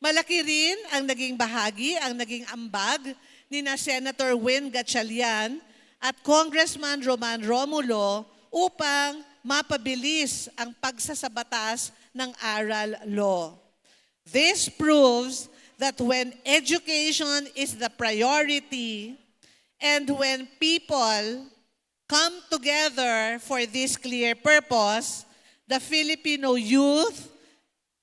Malaki rin ang naging bahagi, ang naging ambag ni na Senator Win Gatchalian at Congressman Roman Romulo upang mapabilis ang pagsasabatas ng ARAL law. This proves that when education is the priority and when people come together for this clear purpose, the Filipino youth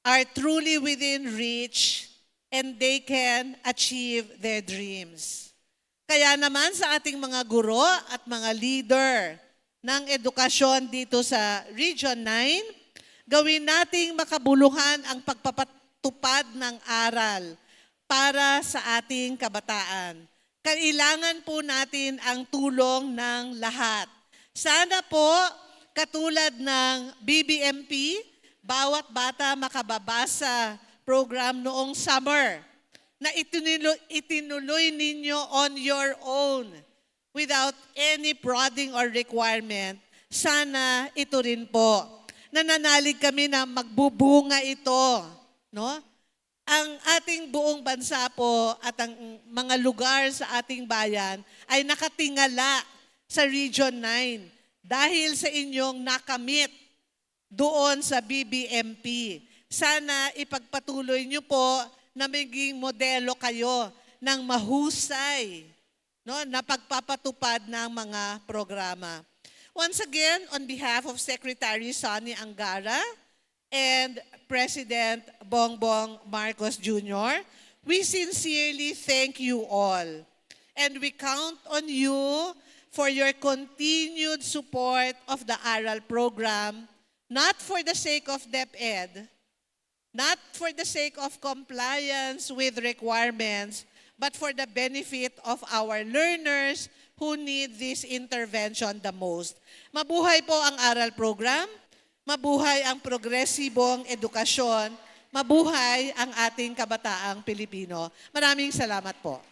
are truly within reach and they can achieve their dreams. Kaya naman sa ating mga guro at mga leader ng edukasyon dito sa Region 9, gawin nating makabuluhan ang pagpapatupad ng ARAL para sa ating kabataan. Kailangan po natin ang tulong ng lahat. Sana po, katulad ng BBMP, bawat bata makababasa program noong summer na itinuloy ninyo on your own without any prodding or requirement. Sana ito rin po. Nananalig kami na magbubunga ito. No? Ang ating buong bansa po at ang mga lugar sa ating bayan ay nakatingala sa Region 9 dahil sa inyong nakamit doon sa BBMP. Sana ipagpatuloy niyo po na maging modelo kayo ng mahusay, no, na pagpapatupad ng mga programa. Once again, on behalf of Secretary Sonny Angara and President Bongbong Marcos Jr., we sincerely thank you all. And we count on you for your continued support of the ARAL program, not for the sake of DepEd, not for the sake of compliance with requirements, but for the benefit of our learners who need this intervention the most. Mabuhay po ang ARAL program, mabuhay ang progresibong edukasyon, mabuhay ang ating kabataang Pilipino. Maraming salamat po.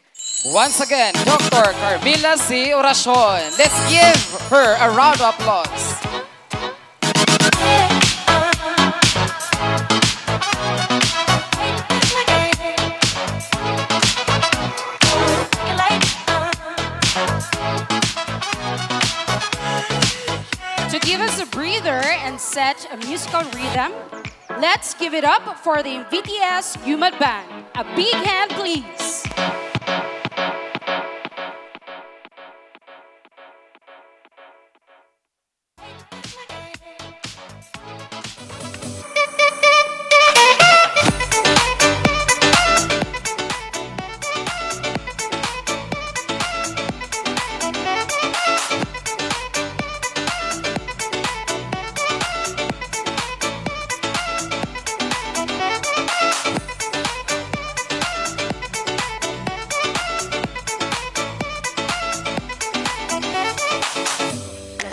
Once again, Dr. Carmila C. Oracion. Let's give her a round of applause. To give us a breather and set a musical rhythm, let's give it up for the VTS Humad Band. A big hand, please.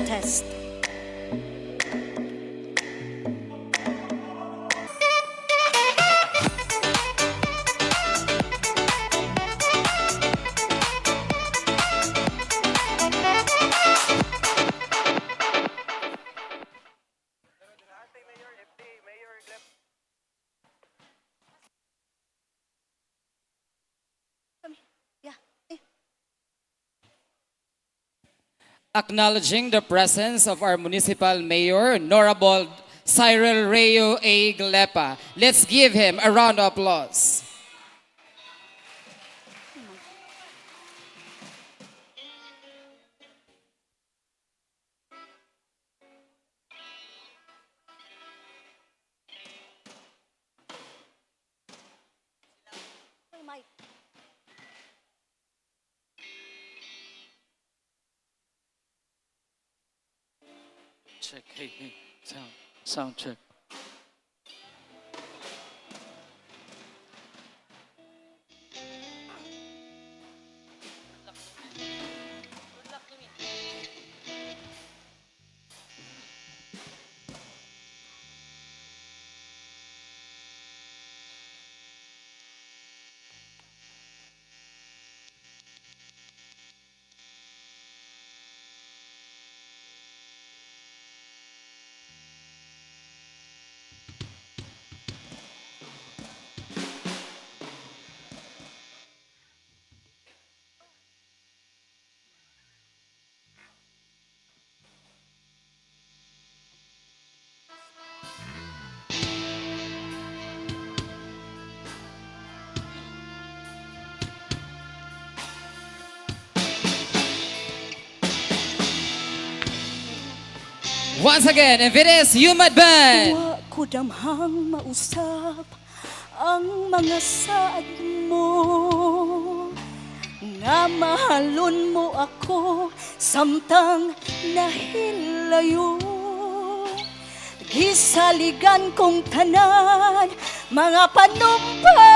Test. Acknowledging the presence of our municipal mayor, Honorable Cyril Rayo A. Galepa. Let's give him a round of applause. Check, hey, sound check. Once again, if it is Humad Band. Wa ko damhang mausap ang mga saad mo, nga mahalon mo ako samtang nahilayo. Gisaligan kong tanan mga panumpa,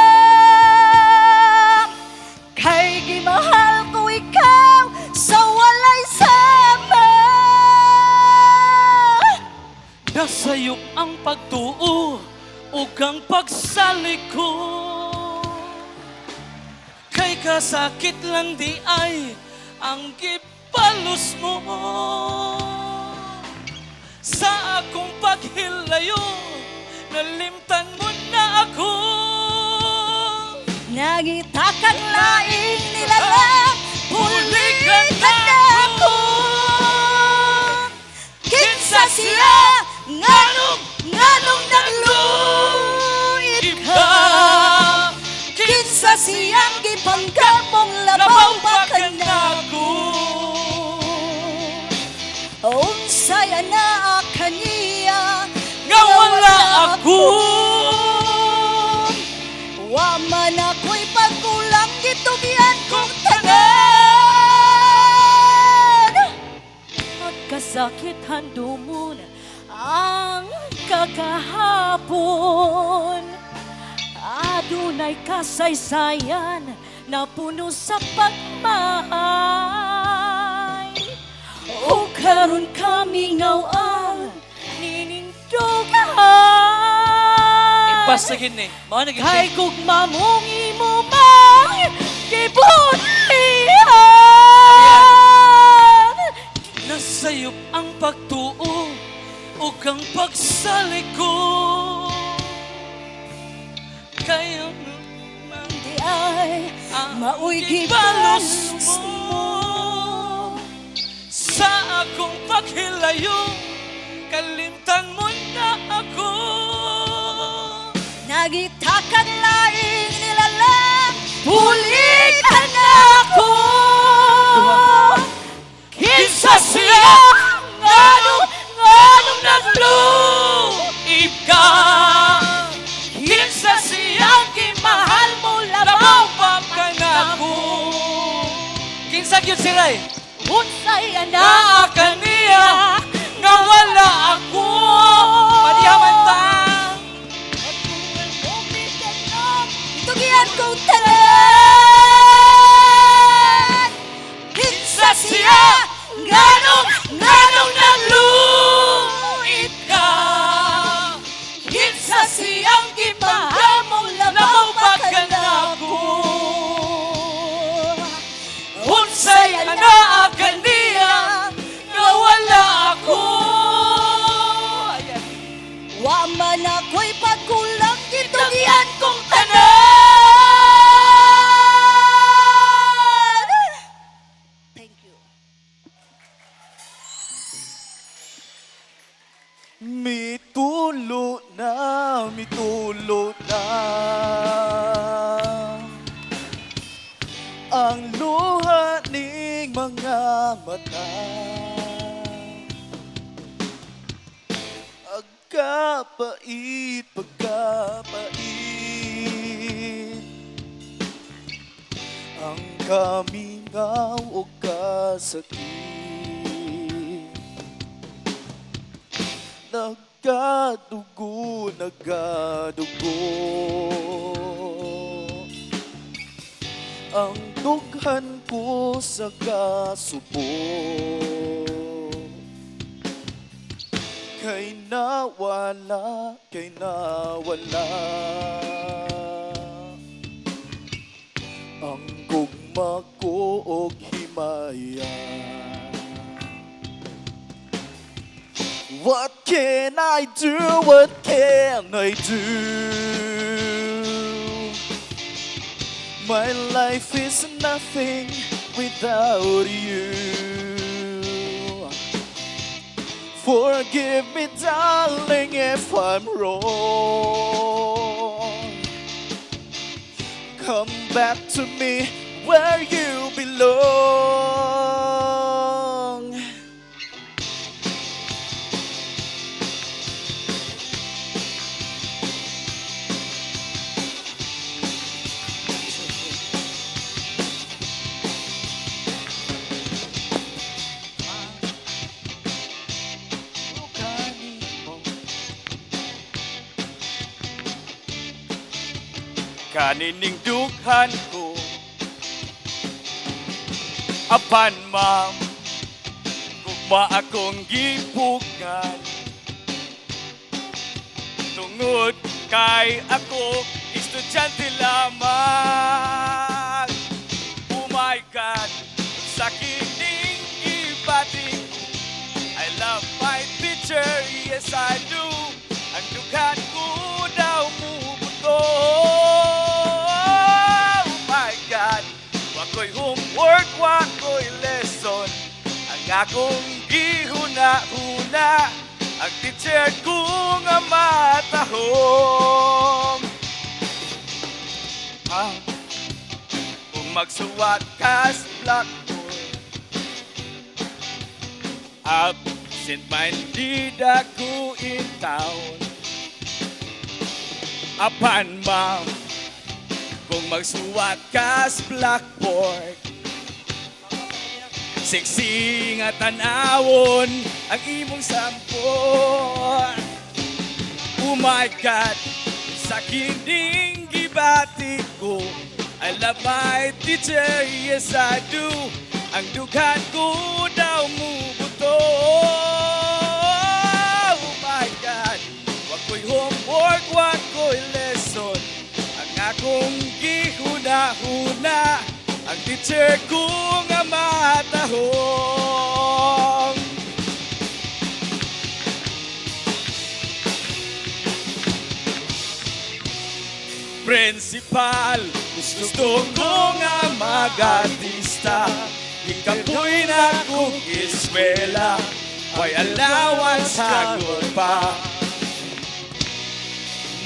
kay gimahal ko ikaw sa walay sama. Nasayop ang pagtuo ug ang pagsaliko, kay kasakit lang di ay ang gipalos mo. Sa akong paghilayo, nalimtan mo na ako. Nagitakang laing nilalang, pulikan na ako. Kinsa siya, nganong nagluit ka. Kinsa siyang gipanggap mong labaw pa ka na ako. Unsay ana kaniya, Nga wala ako. wa man ako'y pagkulang gitugian kong tanan. At kasakit handumon ang kakahapon. Adunay kasaysayan na puno sa pagmahal. O karon kami ngawang ninindughan. Ipasagin eh. Mga naging Kay gugma mong imo mang gibutihan. nasayop ang pagtuo ug ang pagsaliko, kay ang Di ay maoy gibalos gibalos mo. mo. Sa akong paghilayo, kalimtan mo na ako. Nagitakang laing nilalang, pulikan na ako. Kinsa siya, nganong nagluib ka. Kinsa siyang gimahal mo, labaw pa ka na ako. Kinsa gyud si Ray? Unsay Na ana kaniya, nga wala ako. Padiyaman ta. tugian kong tanan. Kinsa siya, Nganong nagluib ka. Kinsa siyang gimahal mo, labaw pa ka na ako. Unsay ana kaniya, nga wala ako. Ayan. wa man ako'y pagkulang gitugian kong tanan. Thank you. Mitun ang luha ning mga mata. Agkapait, pagkapait, ang kamingaw o kasakit. Nagadugo, nagadugo, ang dughan ko sa kasubo. Kay nawala, kay nawala ang gugma ko og himaya. What can I do? What can I do? My life is nothing without you. Forgive me, darling, if I'm wrong. Come back to me where you belong. Kanining dughan ko apan ma'am gugma akong gipugan tungod kay ako estudyante lamang. Oh my God, sakit ning ibating. I love my teacher, yes I do. Ang dughan ko daw mubuto. Wako'y homework, wako'y lesson. Ang akong gihuna-huna, ang teacher ko nga matahong. Kung magsuwat ka sa blackboard, absent minded ako in town. Apan ma'am, kung magsuwat ka sa blackboard, sexy nga tanawon ang imong sampon. Oh my God, sa kining gibati ko, I love my teacher, yes I do. Ang dughan ko daw mubuto. Oh my God, wako'y homework, wako'y lesson. Akong gihuna-huna, ang teacher ko nga matahong. Principal, gusto ko nga mag-artista. Ikapoy na kong eskwela, may allowance hagod pa.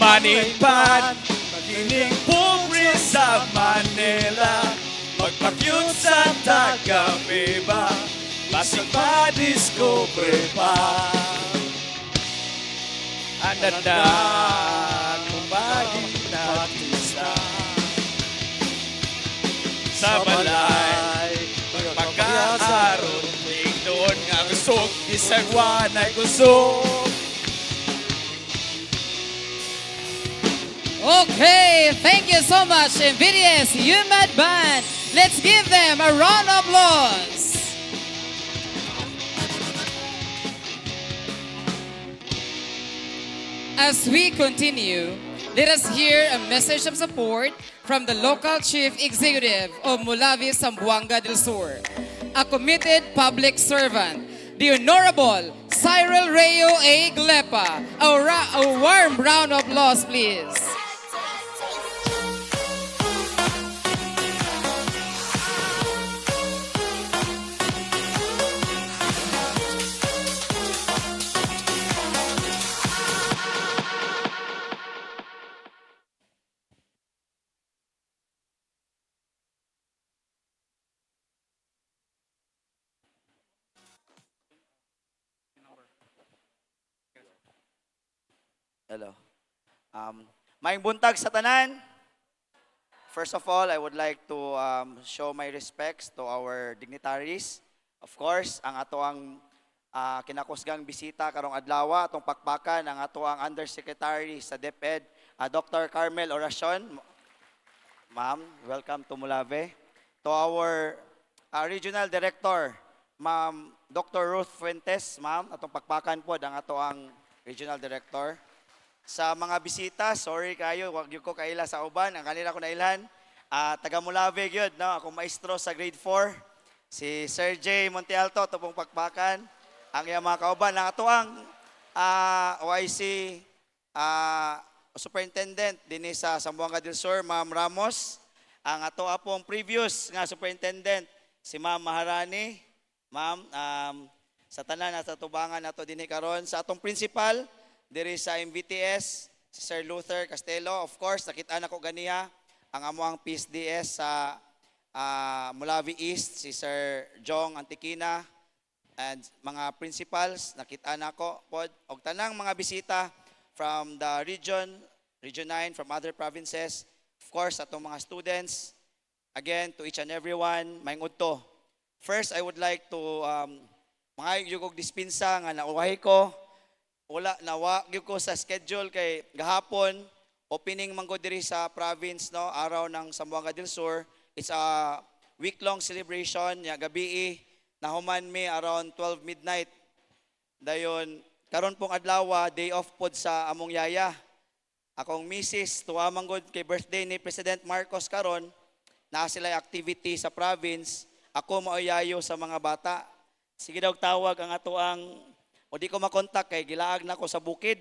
Manipad, kining pobre sa Manila, magpakyut sa taga-beba, basig pa-discover pa. Andadan, kumaging artista sa balay, magpagkaaron, doon nga gusto, isagwan ay gusto. Okay, thank you so much, Invidious UMAD Band. Let's give them a round of applause. As we continue, let us hear a message of support from the local chief executive of Mulavi, Zamboanga del Sur, a committed public servant, the Honorable Cyril Rayo A. Glepa. A warm round of applause, please. Hello. Maayong buntag sa tanan. First of all, I would like to show my respects to our dignitaries. Of course, ang ato ang kinakusgang bisita karong adlaw atong pakpakan ang ato ang Undersecretary sa DepEd, Dr. Carmel Oracion. Ma'am, welcome to Mulave. To our Regional Director, Ma'am Dr. Ruth Fuentes, ma'am, atong pakpakan po ang ato ang Regional Director. Sa mga bisita, sorry kayo, wag yung ko kaila sa uban, ang kanila ko nailan. Taga Mulave yun, no? Akong maestro sa grade 4, si Sir J. Montealto, ito pong pakpakan. Ang iyang mga kauban, ang ato ang OIC Superintendent din sa Zamboanga del Sur, Ma'am Ramos. Ang ato pong previous nga Superintendent, si Ma'am Maharani. Ma'am, sa tanan at tubangan nato dinhi karon sa atong principal diri sa MVTS, si Sir Luther Castelo. Of course, nakita na ko ganiya ang amuang PSDS sa Mulavi East, si Sir Jong Antikina, and mga principals, nakita na ko pod og tanang mga bisita from the region 9, from other provinces. Of course, atong mga students, again, to each and everyone, maingod to. First, I would like to mga yung dispensa nga nauwahi ko. Wala nawa gyud ko sa schedule kay gahapon opening man ko diri sa province, no, araw ng Zamboanga del Sur. It's a week-long celebration ya gabi nahuman mi around 12 midnight. Dayon karon pong adlaw day off pod sa among yaya. Akong misis tuwa man gud kay birthday ni President Marcos karon, naa sila activity sa province. Ako maoyayo sa mga bata. Sige daw tawag ang ato ang o di ko makontak kay gilaag na ko sa bukid.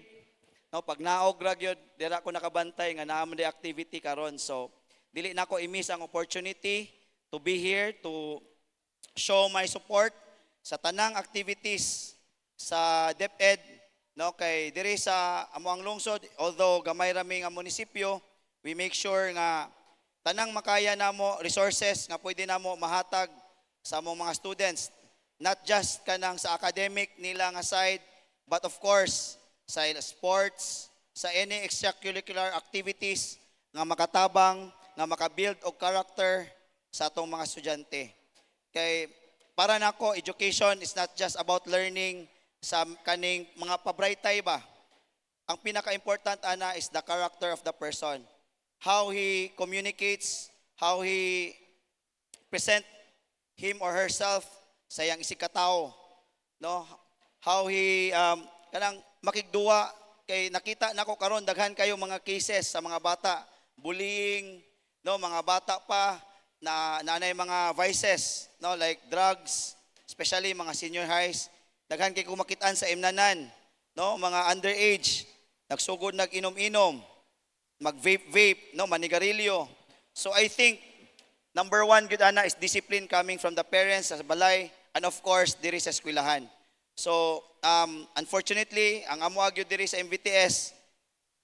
No, pag naog ra gyud dira ko nakabantay nga naa man di activity karon. So dili na ko i-miss ang opportunity to be here to show my support sa tanang activities sa DepEd, no, kay diri sa amoang lungsod, although gamay rami nga munisipyo, we make sure nga tanang makaya namo resources nga pwede namo mahatag sa among mga students, not just kanang sa academic nila nga side, but of course sa sports, sa any extracurricular activities nga makatabang, nga makabuild og character sa atong mga estudyante. Kay para nako, education is not just about learning sa kaning mga pabraytay ba. Ang pinaka-important ana is the character of the person. How he communicates, how he present him or herself sa iyang isikataw, no, how he kanang makigduwa. Kay nakita nako karon daghan kayo mga cases sa mga bata, bullying, no, mga bata pa na nanay mga vices, no, like drugs, especially mga senior highs. Daghan kay kumakitaan sa imnanan, no, mga underage, nagsugod nag-inom-inom, mag-vape-vape, no, manigarilyo. So I think number one gud ana is discipline coming from the parents sa balay, and of course diri sa eskwelahan. So unfortunately ang amo gyud diri sa MVTS,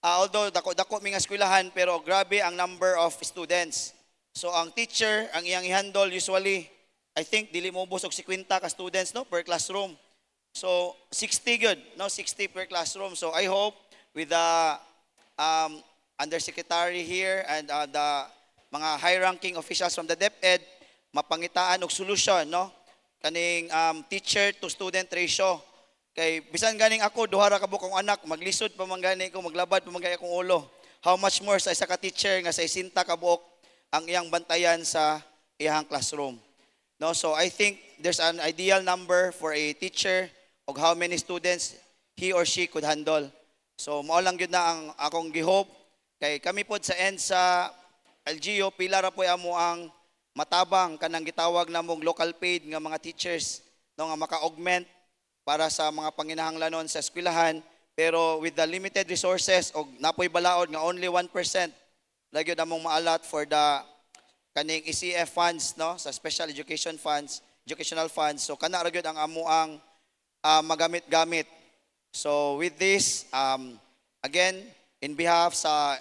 although dako mi nga eskwelahan, pero grabe ang number of students. So ang teacher ang iyang i-handle usually, I think dili mo busog 50 ka students, no, per classroom. So 60 good, no, 60 per classroom. So I hope with the undersecretary here and the mga high-ranking officials from the DepEd, mapangitaan og solution, no, kaning teacher to student ratio. Kay bisan ganing ako duha ra ka bukong anak, maglisod pa man gani ko, maglabad pa man gani akong ulo. How much more sa isa ka teacher nga sa 60 ka buok ang iyang bantayan sa iyang classroom. No, so I think there's an ideal number for a teacher of how many students he or she could handle. So mao lang gyud na ang akong gihope kay kami pod sa end sa LGU, pila ra po amo ang matabang kanang gitawag namong local paid nga mga teachers, no, nga maka-augment para sa mga panginahanglanon sa eskwelahan, pero with the limited resources og napoy balaod nga only 1% lagi namong maalat for the kaning ECF funds, no, sa special education funds, educational funds. So kana ra gyud ang amo ang magamit-gamit. So with this, again, in behalf sa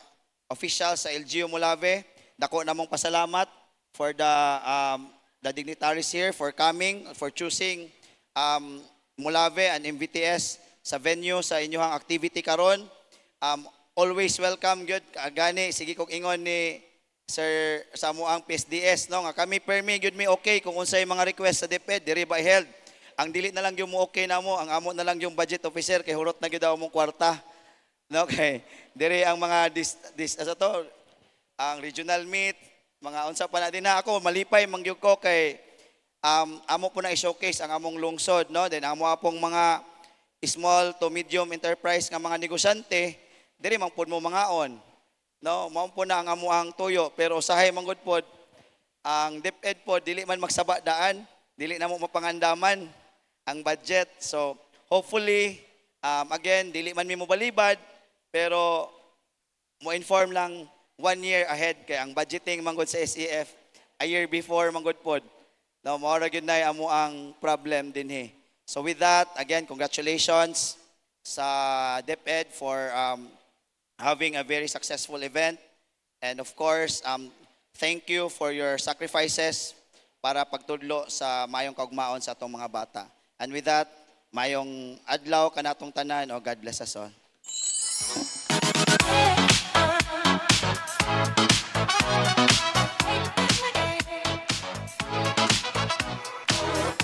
officials sa LGU Mulave, dako namong pasalamat for the dignitaries here for coming, for choosing Mulave and MVTS sa venue sa inyong activity karon. always welcome gyud gani sige kog ingon ni Sir sa mo ang PSDS no nga kami permi gyud mi okay kung unsay mga request sa DepEd diri ba held. Ang dili na lang yung mo okay na mo, ang amo na lang yung budget officer kay hurot na gyud daw mong kwarta. No okay. Diri ang mga asa to ang regional meet, mga unsa pa na din na ako malipay mangyud ko kay amo po na i-showcase ang among lungsod no. Then amo apong mga small to medium enterprise nga mga negosyante diri man pud mo mangaon. No, mao po na ang amo ang tuyo pero usahay manggod pod ang DepEd pod dili man magsaba daan, dili na mo mapangandaman ang budget. So hopefully again dili man mi mo balibad pero mo inform lang 1 year ahead kay ang budgeting manggod sa SEF a year before manggod pod. No, mao ra gyud nay amo ang problem dinhi. So with that, again, congratulations sa DepEd for having a very successful event. And of course, thank you for your sacrifices para pagtudlo sa mayong kaugmaon sa atong mga bata. And with that, mayong adlaw kanatong tanan o God bless us all.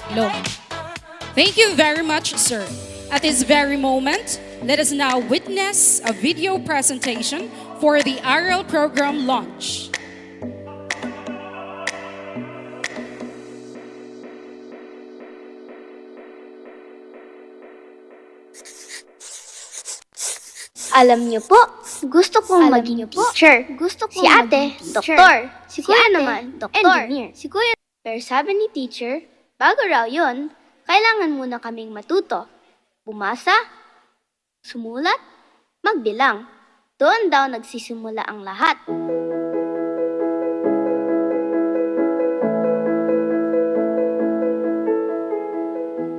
Hello. Thank you very much, sir. At this very moment, let us now witness a video presentation for the ARAL program launch. Alam niyo po, gusto kong maging teacher. Si ate, doktor. Si kuya naman, engineer. Si kuya. Pero sabi ni teacher, bago raw yun, kailangan muna kaming matuto. Bumasa, sumulat, magbilang. Doon daw nagsisimula ang lahat.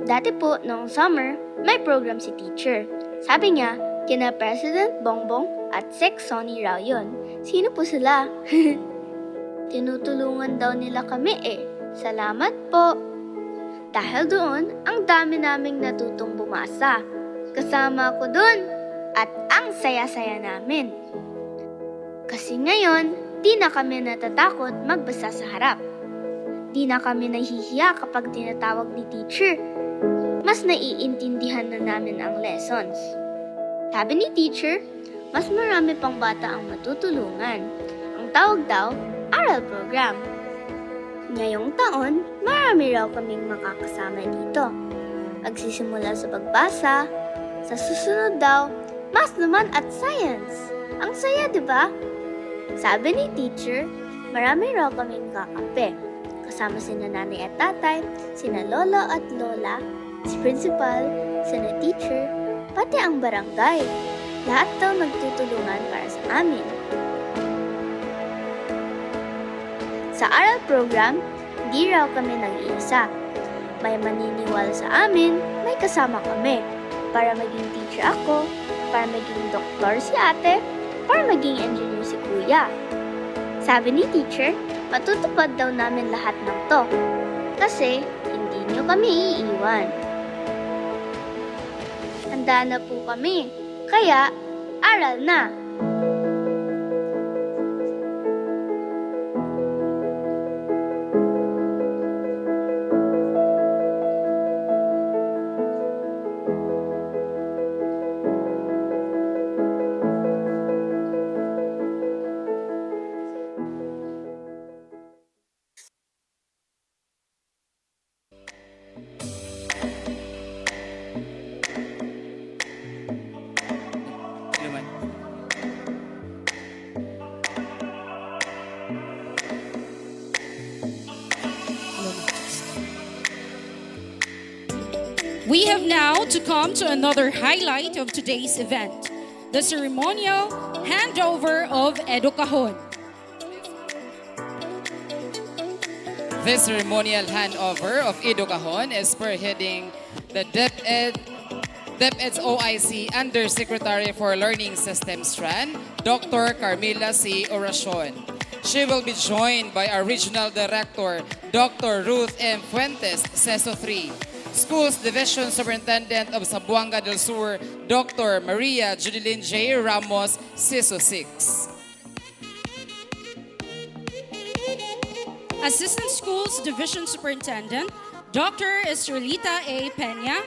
Dati po, noong summer, may program si teacher. Sabi niya, kina President Bongbong at Sec Sonny raw yun. Sino po sila? Tinutulungan daw nila kami eh. Salamat po. Dahil doon, ang dami naming natutong bumasa. Kasama ko doon at ang saya-saya namin. Kasi ngayon, di na kami natatakot magbasa sa harap. Di na kami nahihiya kapag tinatawag ni teacher. Mas naiintindihan na namin ang lessons. Sabi ni teacher, mas marami pang bata ang matutulungan. Ang tawag daw, ARAL program. Ngayong taon, marami raw kaming makakasama dito. Magsisimula sa pagbasa, sa susunod daw, math naman at science. Ang saya, di ba? Sabi ni teacher, marami raw kaming kakampi. Kasama sina nanay at tatay, sina lolo at lola, si principal, sina teacher, pati ang barangay. Lahat daw nagtutulungan para sa amin. Sa ARAL program, di raw kami nag-iisa. May maniniwala sa amin, may kasama kami. Para maging teacher ako, para maging doktor si ate, para maging engineer si kuya. Sabi ni teacher, matutupad daw namin lahat ng to. Kasi, hindi nyo kami iiwan. Handa na po kami, kaya aral na! We have now to come to another highlight of today's event, the ceremonial handover of Educahon. This ceremonial handover of Educahon is spearheading the DepEd's OIC Undersecretary for Learning Systems strand, Dr. Carmila C. Oracion. She will be joined by our Regional Director, Dr. Ruth M. Fuentes, CESO 3. Schools Division Superintendent of Zamboanga del Sur, Dr. Maria Judilyn J. Ramos, CISO 6. Assistant Schools Division Superintendent, Dr. Estrelita A. Peña.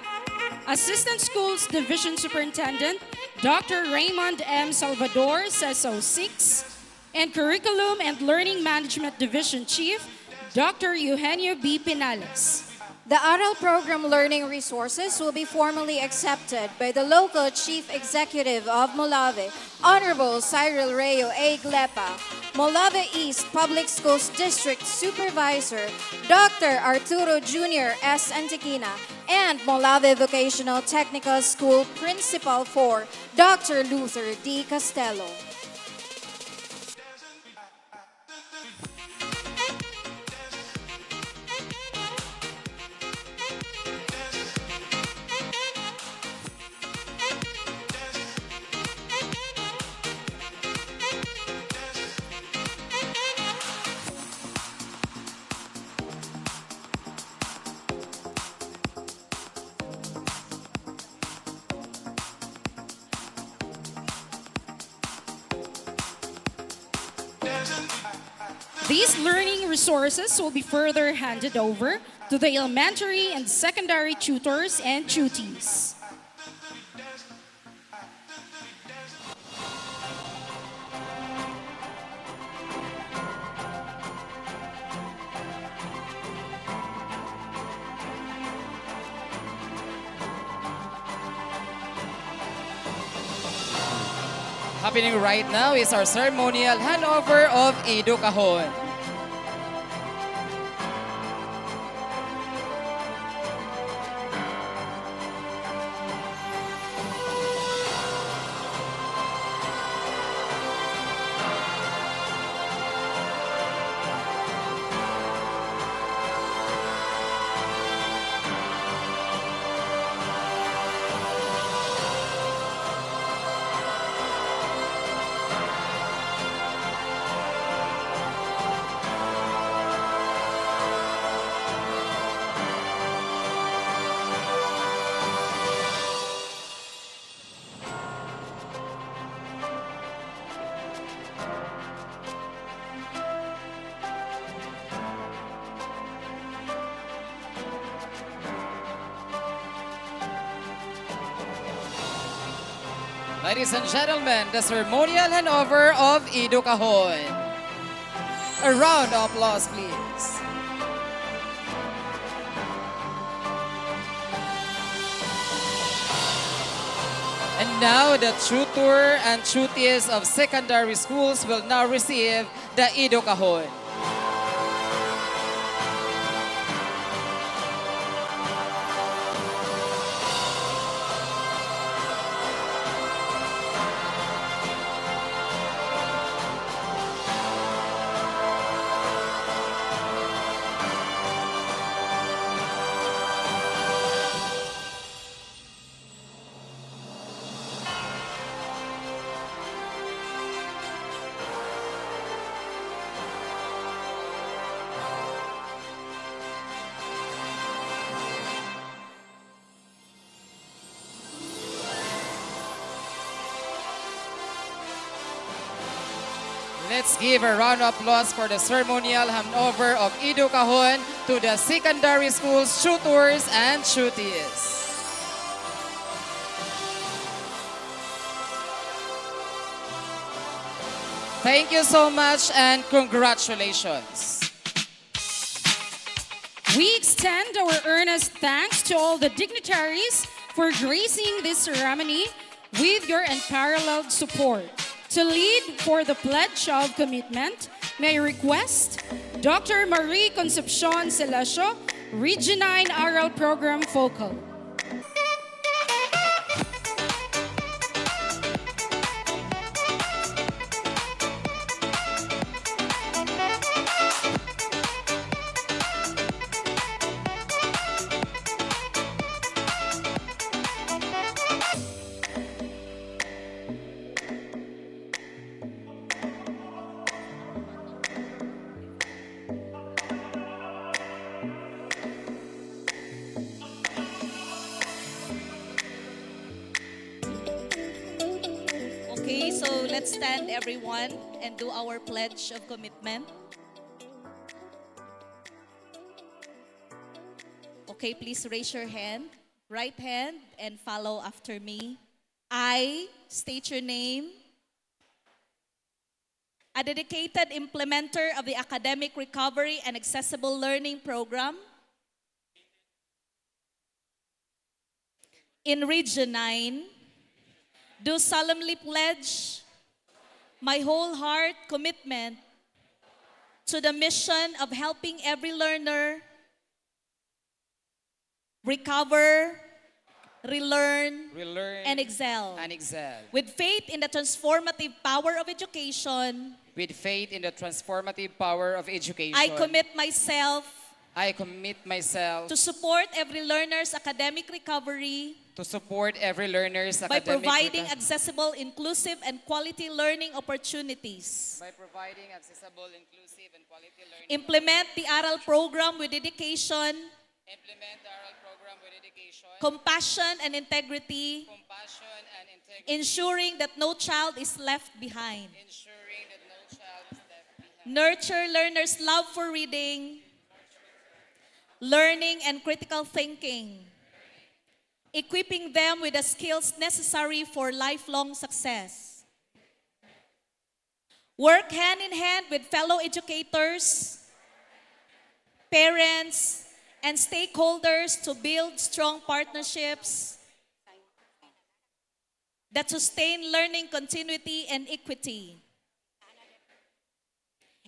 Assistant Schools Division Superintendent, Dr. Raymond M. Salvador, CESO 6. And Curriculum and Learning Management Division Chief, Dr. Eugenio B. Pinales. The ARAL program learning resources will be formally accepted by the local Chief Executive of Molave, Honorable Cyril Rayo A. Glepa, Molave East Public Schools District Supervisor, Dr. Arturo Jr. S. Antiquina, and Molave Vocational Technical School Principal 4, Dr. Luther D. Castello. These learning resources will be further handed over to the elementary and secondary tutors and tutees. Happening right now is our ceremonial handover of Edu Kahon. Ladies and gentlemen, the ceremonial handover of Edu Kahon. A round of applause, please. And now the tutor and tutees of secondary schools will now receive the Edu Kahon. Let's give a round of applause for the ceremonial handover of Edu Kahon to the secondary schools tutors and tutees. Thank you so much and congratulations. We extend our earnest thanks to all the dignitaries for gracing this ceremony with your unparalleled support. To lead for the Pledge of Commitment, may I request Dr. Marie Concepcion Celesio, Region 9 ARAL Program Focal. let's stand everyone and do our pledge of commitment. Okay, please raise your hand, right hand, and follow after me. I state your name. A dedicated implementer of the Academic Recovery and Accessible Learning Program in Region 9, do solemnly pledge my whole heart commitment to the mission of helping every learner recover, relearn, and excel. With faith in the transformative power of education, With faith in the transformative power of education, I commit myself to support every learner's academic recovery support every learner's by academic providing accessible, inclusive, and quality learning opportunities. by providing accessible, inclusive, and quality learning. Implement the ARAL program with dedication, Implement the ARAL program with dedication, compassion, and integrity, compassion, and integrity, ensuring that no child is left behind. ensuring that no child is left behind. Nurture learners' love for reading, learning, and critical thinking, equipping them with the skills necessary for lifelong success. Work hand in hand with fellow educators, parents, and stakeholders to build strong partnerships that sustain learning continuity and equity.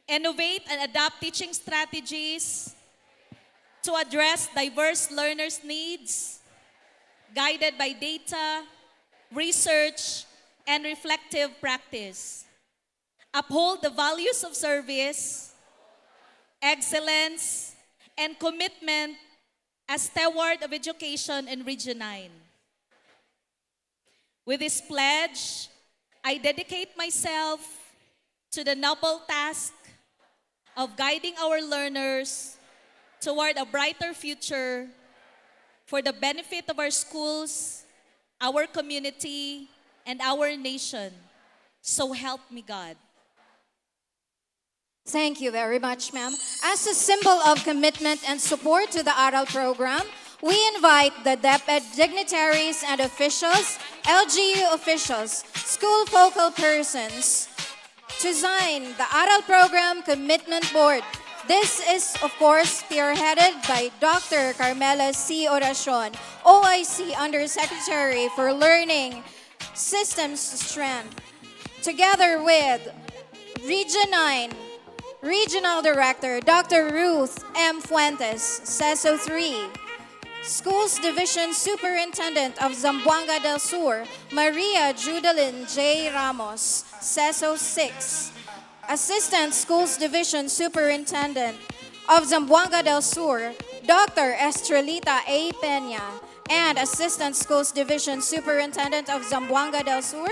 Innovate and adapt teaching strategies to address diverse learners' needs, guided by data, research, and reflective practice. Uphold the values of service, excellence, and commitment as steward of education in Region 9. With this pledge, I dedicate myself to the noble task of guiding our learners toward a brighter future for the benefit of our schools, our community, and our nation. So help me God. Thank you very much, ma'am. As a symbol of commitment and support to the ARAL program, we invite the DepEd dignitaries and officials, LGU officials, school focal persons, to sign the ARAL program commitment board. This is, of course, spearheaded by Dr. Carmela C. Oracion, OIC Undersecretary for Learning Systems Strength, together with Region 9 Regional Director Dr. Ruth M. Fuentes, CESO 3, Schools Division Superintendent of Zamboanga del Sur, Maria Judalyn J. Ramos, CESO 6, Assistant Schools Division Superintendent of Zamboanga del Sur, Dr. Estrelita A. Peña, and Assistant Schools Division Superintendent of Zamboanga del Sur,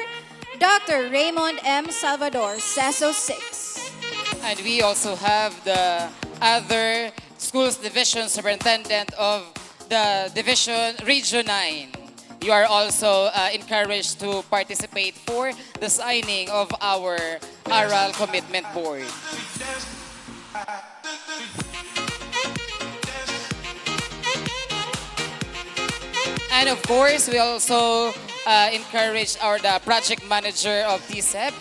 Dr. Raymond M. Salvador, CESO 6. And we also have the other schools division superintendent of the division Region 9. You are also encouraged to participate for the signing of our ARAL commitment board. And of course, we also encourage the project manager of TSEP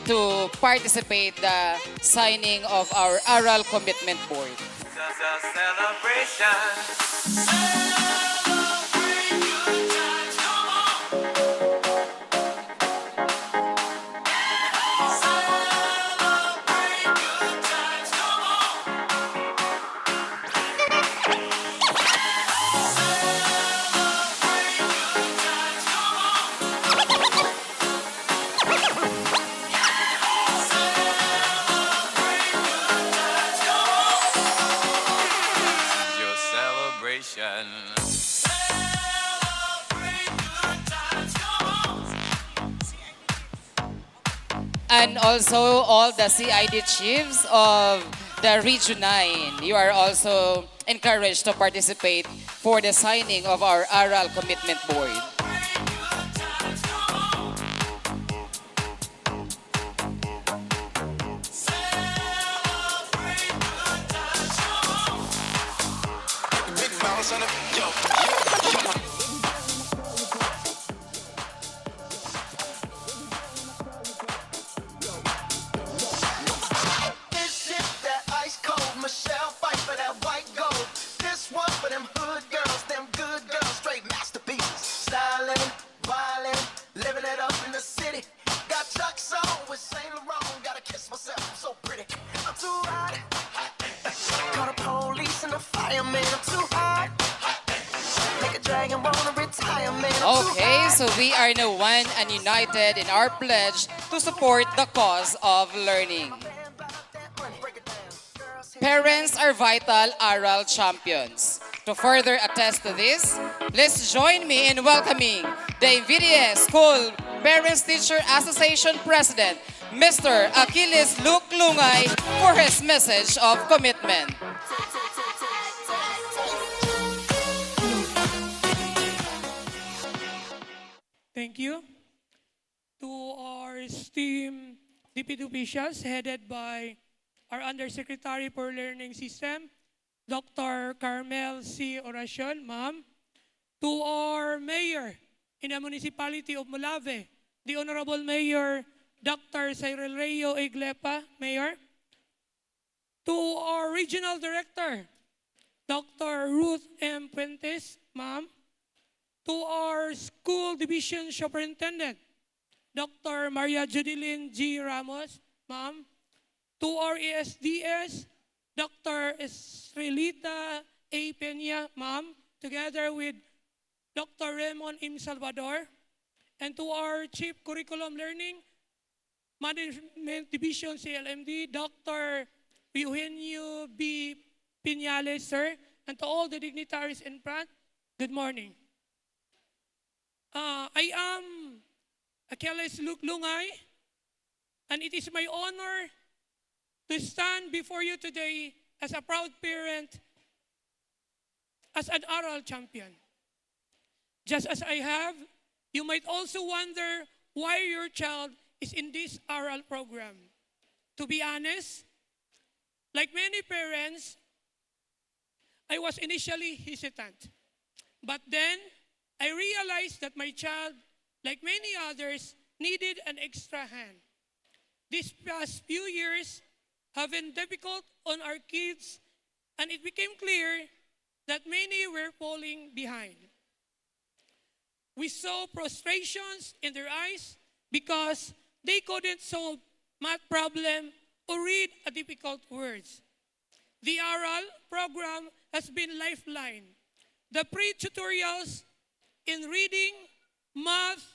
to participate the signing of our ARAL commitment board. It's a celebration. Your celebration. And also all the CID chiefs of the Region 9. You are also encouraged to participate for the signing of our ARAL commitment board. This is that ice cold Michelle fight for that white gold. This one for them hood girls, them good girls, straight masterpieces. Styling, wildin', living it up in the city. Got Chuck's on with Saint Laurent. Gotta kiss myself, I'm so pretty. I'm too hot. Call the police and the fireman. I'm too hot. Make a dragon wanna retire, man. I'm too Okay, hot. so we are now one and united in our pledge to support the cause of learning. Parents are vital ARAL champions. To further attest to this, let's join me in welcoming the NVIDIA School Parents Teacher Association President, Mr. Achilles Luke Lungay, for his message of commitment. Thank you to our esteemed deputy officials headed by our Undersecretary for Learning System, Dr. Carmel C. Oracion, ma'am. To our mayor in the municipality of Molave, the Honorable Mayor Dr. Cyril Rayo Iglepa, Mayor. To our regional director, Dr. Ruth M. Puentes, ma'am. To our school division superintendent, Dr. Maria Judilyn G. Ramos, ma'am. To our ESDS, Dr. Estrelita A. Peña, ma'am, together with Dr. Raymond M. Salvador. And to our Chief Curriculum Learning Management Division CLMD, Dr. Eugenio B. Piñales, sir. And to all the dignitaries in front, good morning. I am Achilles Luke Lungay, and it is my honor to stand before you today as a proud parent, as an ARAL champion. Just as I have, you might also wonder why your child is in this ARAL program. To be honest, like many parents, I was initially hesitant. But then, I realized that my child, like many others, needed an extra hand. These past few years have been difficult on our kids, and it became clear that many were falling behind. We saw frustrations in their eyes because they couldn't solve math problem or read a difficult words. The ARAL program has been lifeline. The pre-tutorials in reading, math,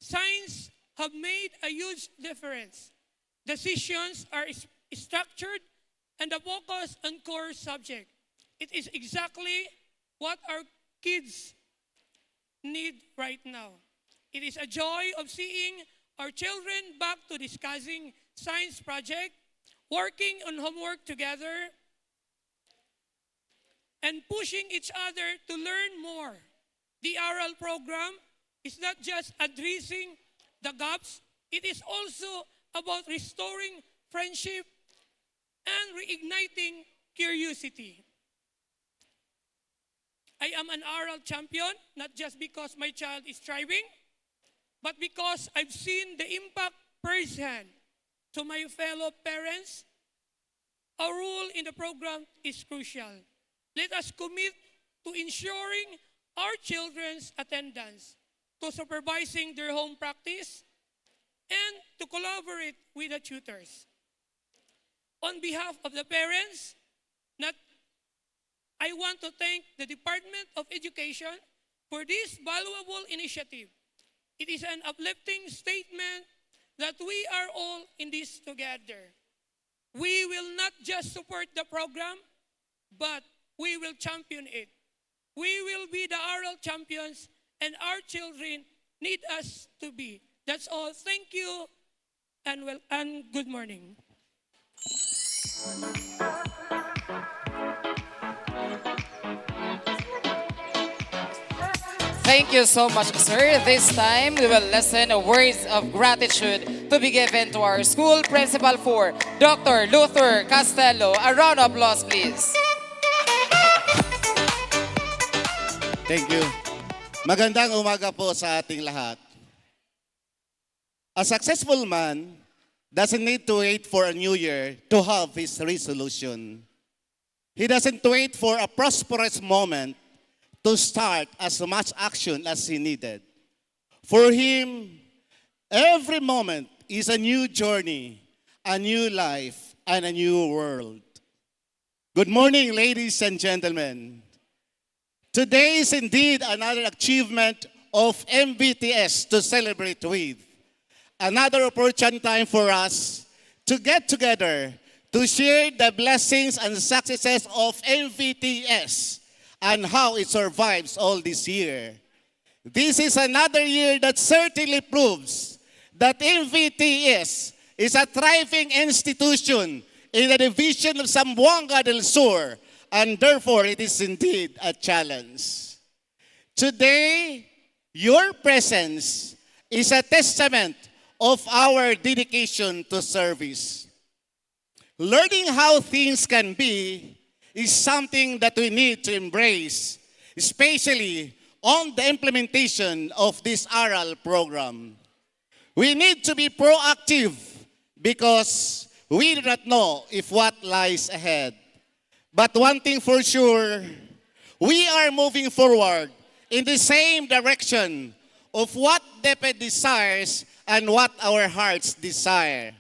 science have made a huge difference. The sessions are structured and the focus on core subject. It is exactly what our kids need right now. It is a joy of seeing our children back to discussing science project, working on homework together, and pushing each other to learn more. The ARAL program is not just addressing the gaps, it is also about restoring friendship and reigniting curiosity. I am an ARAL champion, not just because my child is thriving, but because I've seen the impact firsthand to my fellow parents. Our role in the program is crucial. Let us commit to ensuring our children's attendance, to supervising their home practice, and to collaborate with the tutors. On behalf of the parents, I want to thank the Department of Education for this valuable initiative. It is an uplifting statement that we are all in this together. We will not just support the program, but we will champion it. We will be the ARAL champions, and our children need us to be. That's all. Thank you, and good morning. Thank you so much, sir. This time, we will listen to words of gratitude to be given to our school principal for Dr. Luther Castello. A round of applause, please. Thank you. Magandang umaga po sa ating lahat. A successful man doesn't need to wait for a new year to have his resolution. He doesn't wait for a prosperous moment to start as much action as he needed. For him, every moment is a new journey, a new life, and a new world. Good morning, ladies and gentlemen. Today is indeed another achievement of MBTS to celebrate with. Another opportune time for us to get together to share the blessings and successes of MVTS and how it survives all this year. This is another year that certainly proves that MVTS is a thriving institution in the division of Zamboanga del Sur, and therefore it is indeed a challenge. Today, your presence is a testament of our dedication to service. Learning how things can be is something that we need to embrace, especially on the implementation of this ARAL program. We need to be proactive because we do not know if what lies ahead. But one thing for sure, we are moving forward in the same direction of what DepEd desires and what our hearts desire.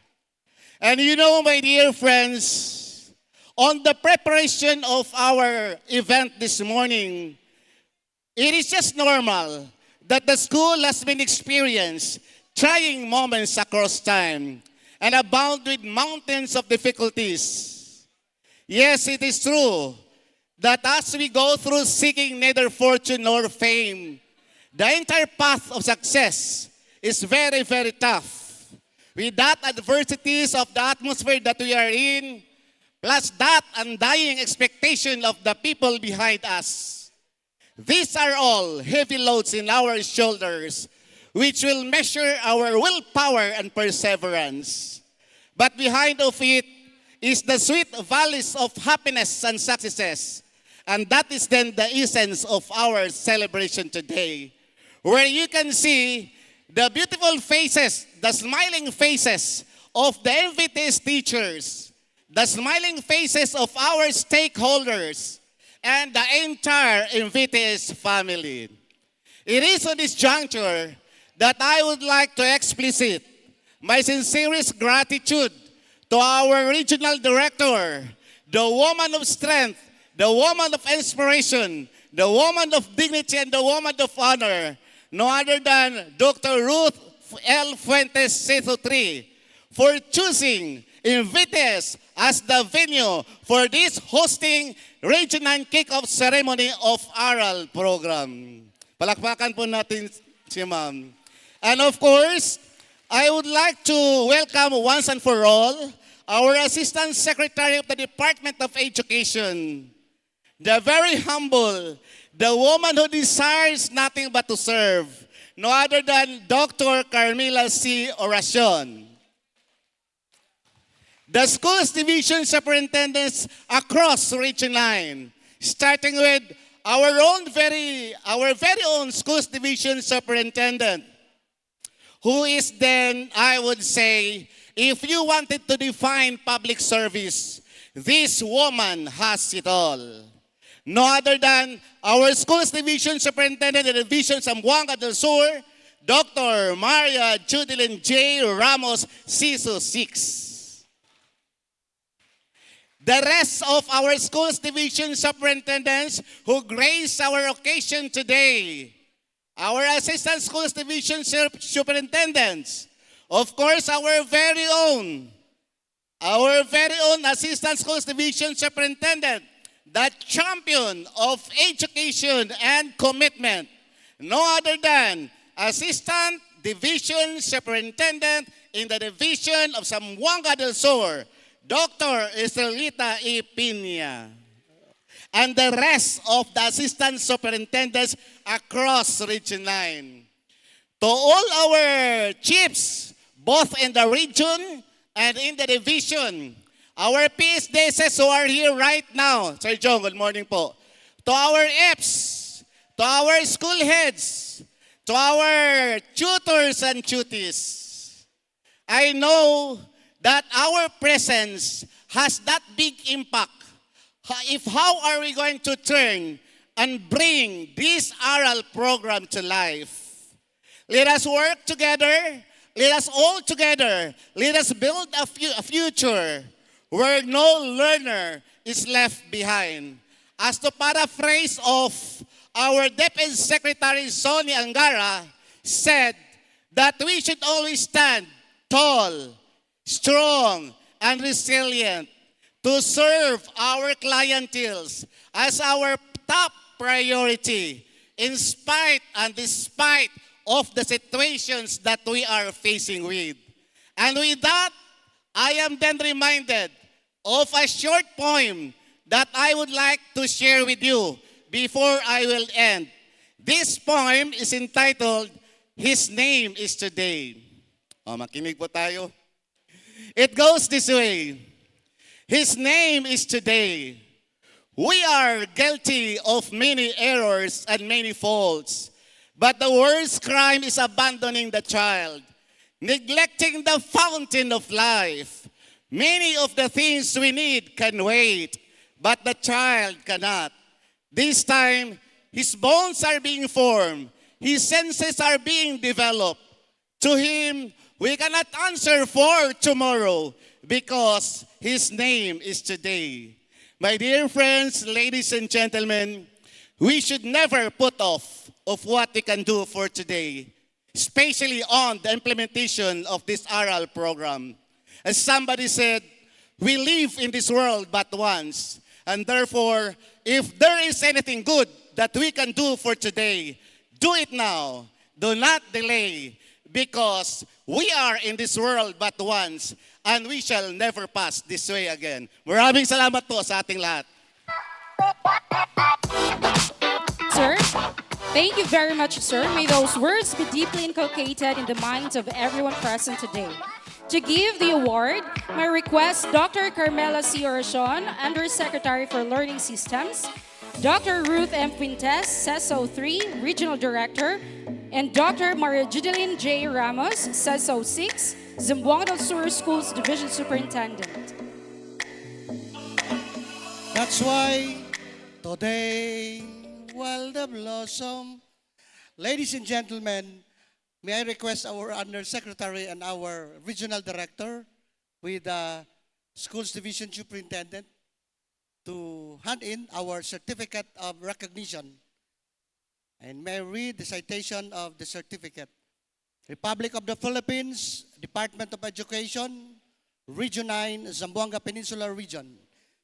And you know, my dear friends, on the preparation of our event this morning, it is just normal that the school has been experiencing trying moments across time and abound with mountains of difficulties. Yes, it is true that as we go through seeking neither fortune nor fame, the entire path of success is very, very tough. With that adversities of the atmosphere that we are in, plus that undying expectation of the people behind us. These are all heavy loads in our shoulders, which will measure our willpower and perseverance. But behind of it is the sweet valleys of happiness and successes. And that is then the essence of our celebration today, where you can see the beautiful faces, the smiling faces of the MVTS teachers, the smiling faces of our stakeholders, and the entire MVTS family. It is on this juncture that I would like to explicit my sincerest gratitude to our regional director, the woman of strength, the woman of inspiration, the woman of dignity, and the woman of honor, no other than Dr. Ruth L. Fuentes C3, for choosing MVTS as the venue for this hosting regional kick-off ceremony of ARAL program. Palakpakan po natin si ma'am. And of course, I would like to welcome once and for all our Assistant Secretary of the Department of Education, the very humble, the woman who desires nothing but to serve, no other than Dr. Carmela C. Oracion. The schools division superintendents across Region 9, starting with our very own schools division superintendent, who is then, I would say, if you wanted to define public service, this woman has it all. No other than our schools division superintendent of the division Zamboanga del Sur, Dr. Maria Judilyn J. Ramos, CISO 6. The rest of our schools division superintendents who grace our occasion today, our assistant schools division superintendents, of course, our very own assistant schools division superintendent, the champion of education and commitment, no other than assistant division superintendent in the division of Zamboanga del Sur, Dr. Estrelita E. Pina, and the rest of the assistant superintendents across Region 9. To all our chiefs, both in the region and in the division, our PSDSs who are here right now, Sir John, good morning po. To our EPs, to to our school heads, to our tutors and tutees. I know that our presence has that big impact. If how are we going to turn and bring this ARAL program to life? Let us work together. Let us all together. Let us build a future where no learner is left behind. As to paraphrase of our DepEd Secretary Sonny Angara said that we should always stand tall, strong, and resilient to serve our clienteles as our top priority in spite and despite of the situations that we are facing with. And with that, I am then reminded of a short poem that I would like to share with you before I will end. This poem is entitled, His Name is Today. Makinig po tayo. It goes this way. His name is today. We are guilty of many errors and many faults. But the worst crime is abandoning the child, neglecting the fountain of life. Many of the things we need can wait, but the child cannot. This time, his bones are being formed. His senses are being developed. To him, we cannot answer for tomorrow because his name is today. My dear friends, ladies and gentlemen, we should never put off of what we can do for today, especially on the implementation of this ARAL program. As somebody said, we live in this world but once, and therefore, if there is anything good that we can do for today, do it now. Do not delay, because we are in this world but once, and we shall never pass this way again. Maraming salamat po sa ating lahat. Sir, thank you very much, sir. May those words be deeply inculcated in the minds of everyone present today. To give the award, my request, Dr. Carmela C. Oracion, Undersecretary for Learning Systems, Dr. Ruth M. Quintes, CESO 3, Regional Director, and Dr. Maria Judeline J. Ramos, CESO 6, Zamboanga del Sur Schools Division Superintendent. That's why today, while the blossom. Ladies and gentlemen, may I request our Undersecretary and our Regional Director with the Schools Division Superintendent to hand in our certificate of recognition. And may I read the citation of the certificate. Republic of the Philippines, Department of Education, Region 9, Zamboanga Peninsula Region.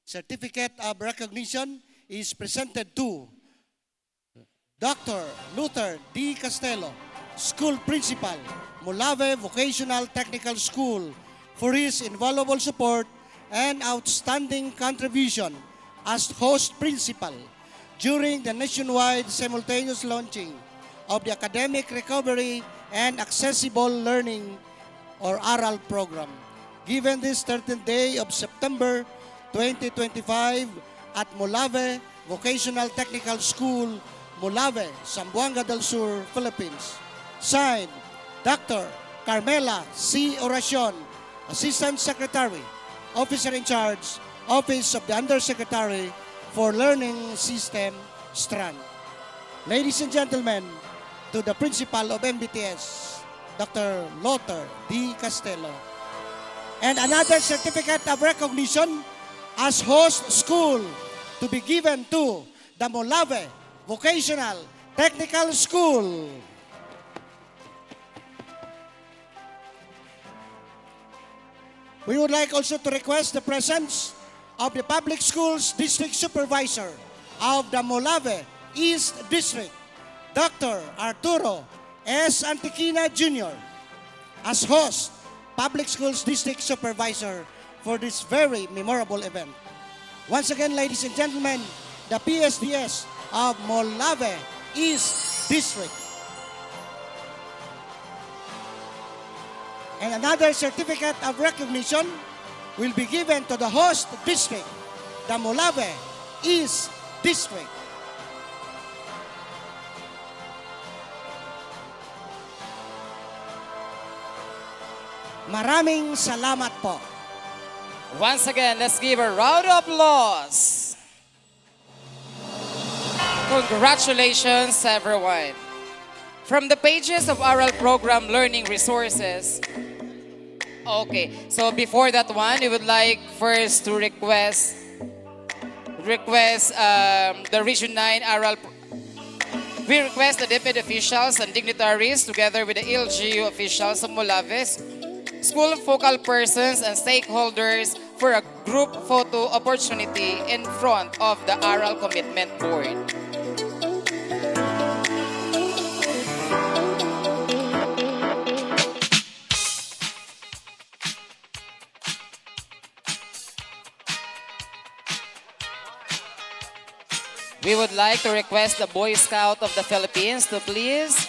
Certificate of recognition is presented to Dr. Luther D. Castello, School Principal, Mulave Vocational Technical School, for his invaluable support and outstanding contribution as host principal during the nationwide simultaneous launching of the Academic Recovery and Accessible Learning or ARAL program, given this 13th day of September 2025 at Mulave Vocational Technical School, Mulave, Zamboanga del Sur, Philippines. Signed, Dr. Carmela C. Oracion, Assistant Secretary, Officer in Charge, Office of the Undersecretary for Learning System, Strand. Ladies and gentlemen, to the Principal of MBTS, Dr. Luther D. Castello. And another certificate of recognition as host school to be given to the Mulave Vocational Technical School. We would like also to request the presence of the Public Schools District Supervisor of the Mulave East District, Dr. Arturo S. Antiquina Jr. as host, Public Schools District Supervisor for this very memorable event. Once again, ladies and gentlemen, the PSDS of Mulave East District. And another certificate of recognition will be given to the host district, the Mulave East District. Maraming salamat po. Once again, let's give a round of applause. Congratulations, everyone. From the pages of ARAL program learning resources. Okay, so before that one, we would like first to request the Region 9 ARAL. We request the deputy officials and dignitaries together with the LGU officials of Mulaves, school focal persons and stakeholders for a group photo opportunity in front of the ARAL Commitment Board. We would like to request the Boy Scout of the Philippines to please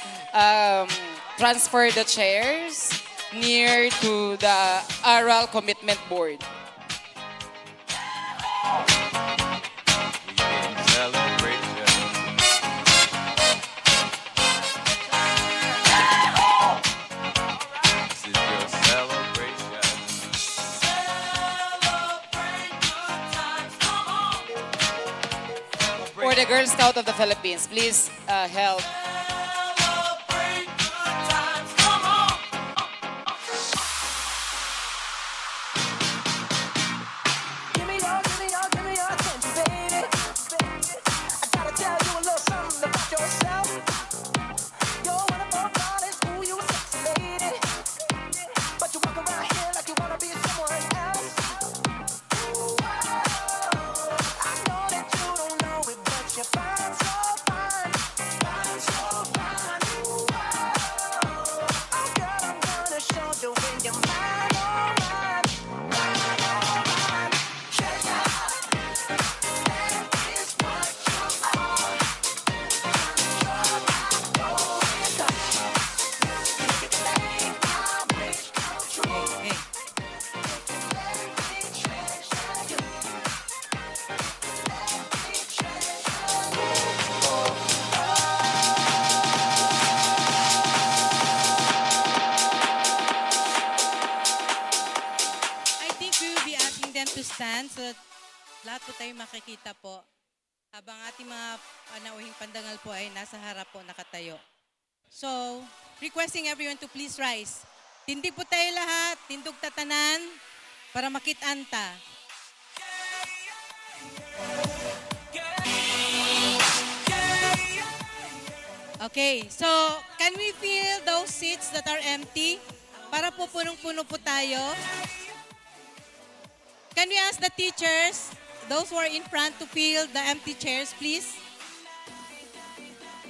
transfer the chairs near to the ARAL Commitment Board. For the Girl Scout of the Philippines, please help. To stand so that lahat po tayo makikita po habang ating mga panauhing pandangal po ay nasa harap po nakatayo. So, requesting everyone to please rise. Tindig po tayo lahat, tindog tatanan para makitanta. Okay, so can we fill those seats that are empty? Para po punong-puno po tayo. Can we ask the teachers, those who are in front, to fill the empty chairs, please?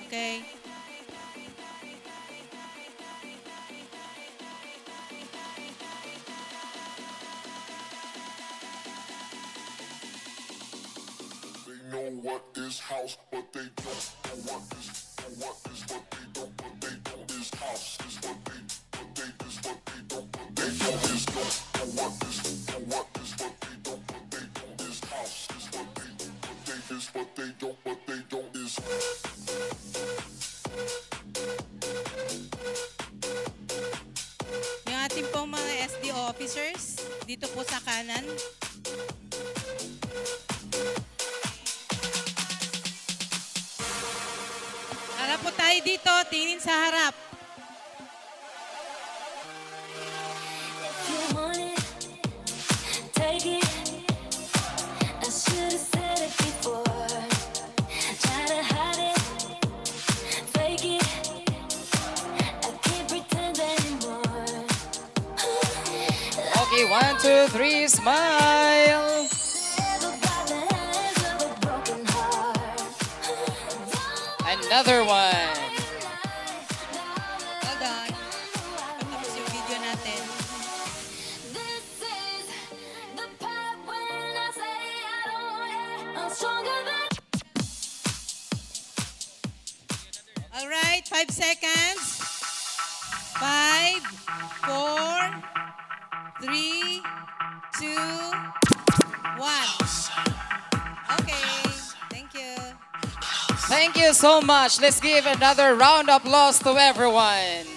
Okay. They know what is house, but they don't know what is what they don't, but they don't is house is what they is what they don't, but they don't is don't know what is what is what they don't, but they don't is house is what they is what they don't, but they don't is. Yung ating pong mga SD officers dito po sa kanan. Harap po tayo dito, tingin sa harap. Okay, 1, 2, 3, smile. Another one. Hold on. Tapos yung video natin. All right, 5 seconds. 5, 4, 3, 2, 1. Okay, thank you. Thank you so much. Let's give another round of applause to everyone.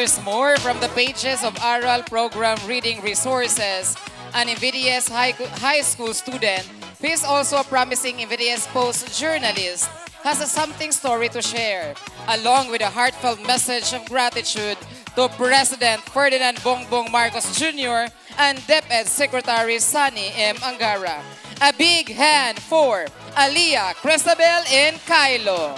There's more from the pages of ARAL program reading resources. An Invidious high school student who is also a promising Invidious Post journalist has a something story to share, along with a heartfelt message of gratitude to President Ferdinand Bongbong Marcos Jr. and DepEd Secretary Sunny M. Angara. A big hand for Aliyah Crestabel in Kylo.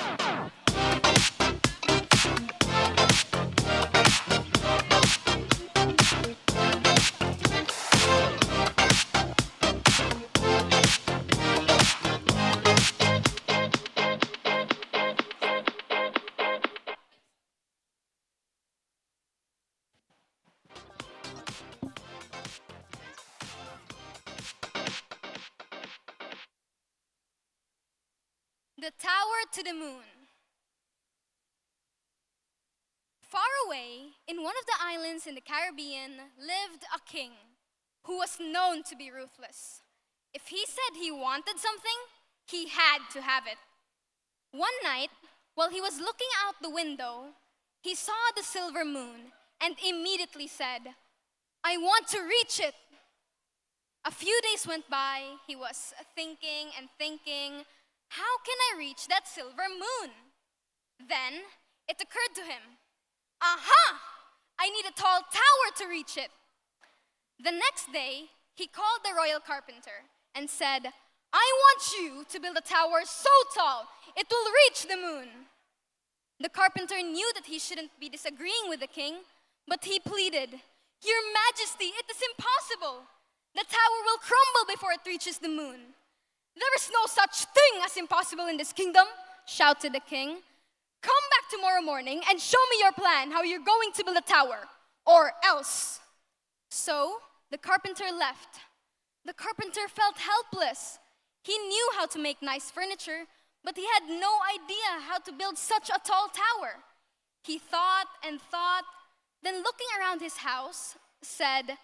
The Tower to the Moon. Far away, in one of the islands in the Caribbean, lived a king who was known to be ruthless. If he said he wanted something, he had to have it. One night, while he was looking out the window, he saw the silver moon and immediately said, "I want to reach it." A few days went by. He was thinking and thinking, how can I reach that silver moon? Then it occurred to him, aha! I need a tall tower to reach it. The next day, he called the royal carpenter and said, I want you to build a tower so tall it will reach the moon. The carpenter knew that he shouldn't be disagreeing with the king, but he pleaded, Your Majesty, it is impossible. The tower will crumble before it reaches the moon. There is no such thing as impossible in this kingdom, shouted the king. Come back tomorrow morning and show me your plan, how you're going to build a tower, or else. So the carpenter left. The carpenter felt helpless. He knew how to make nice furniture, but he had no idea how to build such a tall tower. He thought and thought, then looking around his house, said,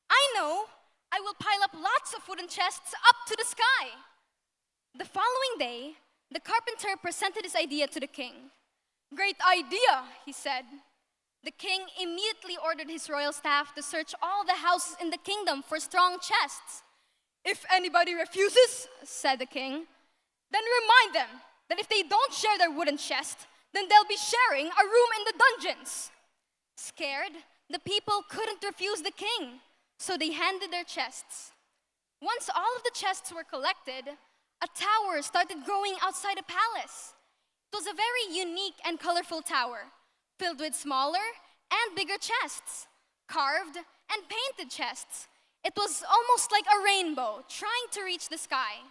I know, I will pile up lots of wooden chests up to the sky. The following day, the carpenter presented his idea to the king. Great idea, he said. The king immediately ordered his royal staff to search all the houses in the kingdom for strong chests. If anybody refuses, said the king, then remind them that if they don't share their wooden chest, then they'll be sharing a room in the dungeons. Scared, the people couldn't refuse the king, so they handed their chests. Once all of the chests were collected, a tower started growing outside a palace. It was a very unique and colorful tower, filled with smaller and bigger chests, carved and painted chests. It was almost like a rainbow trying to reach the sky.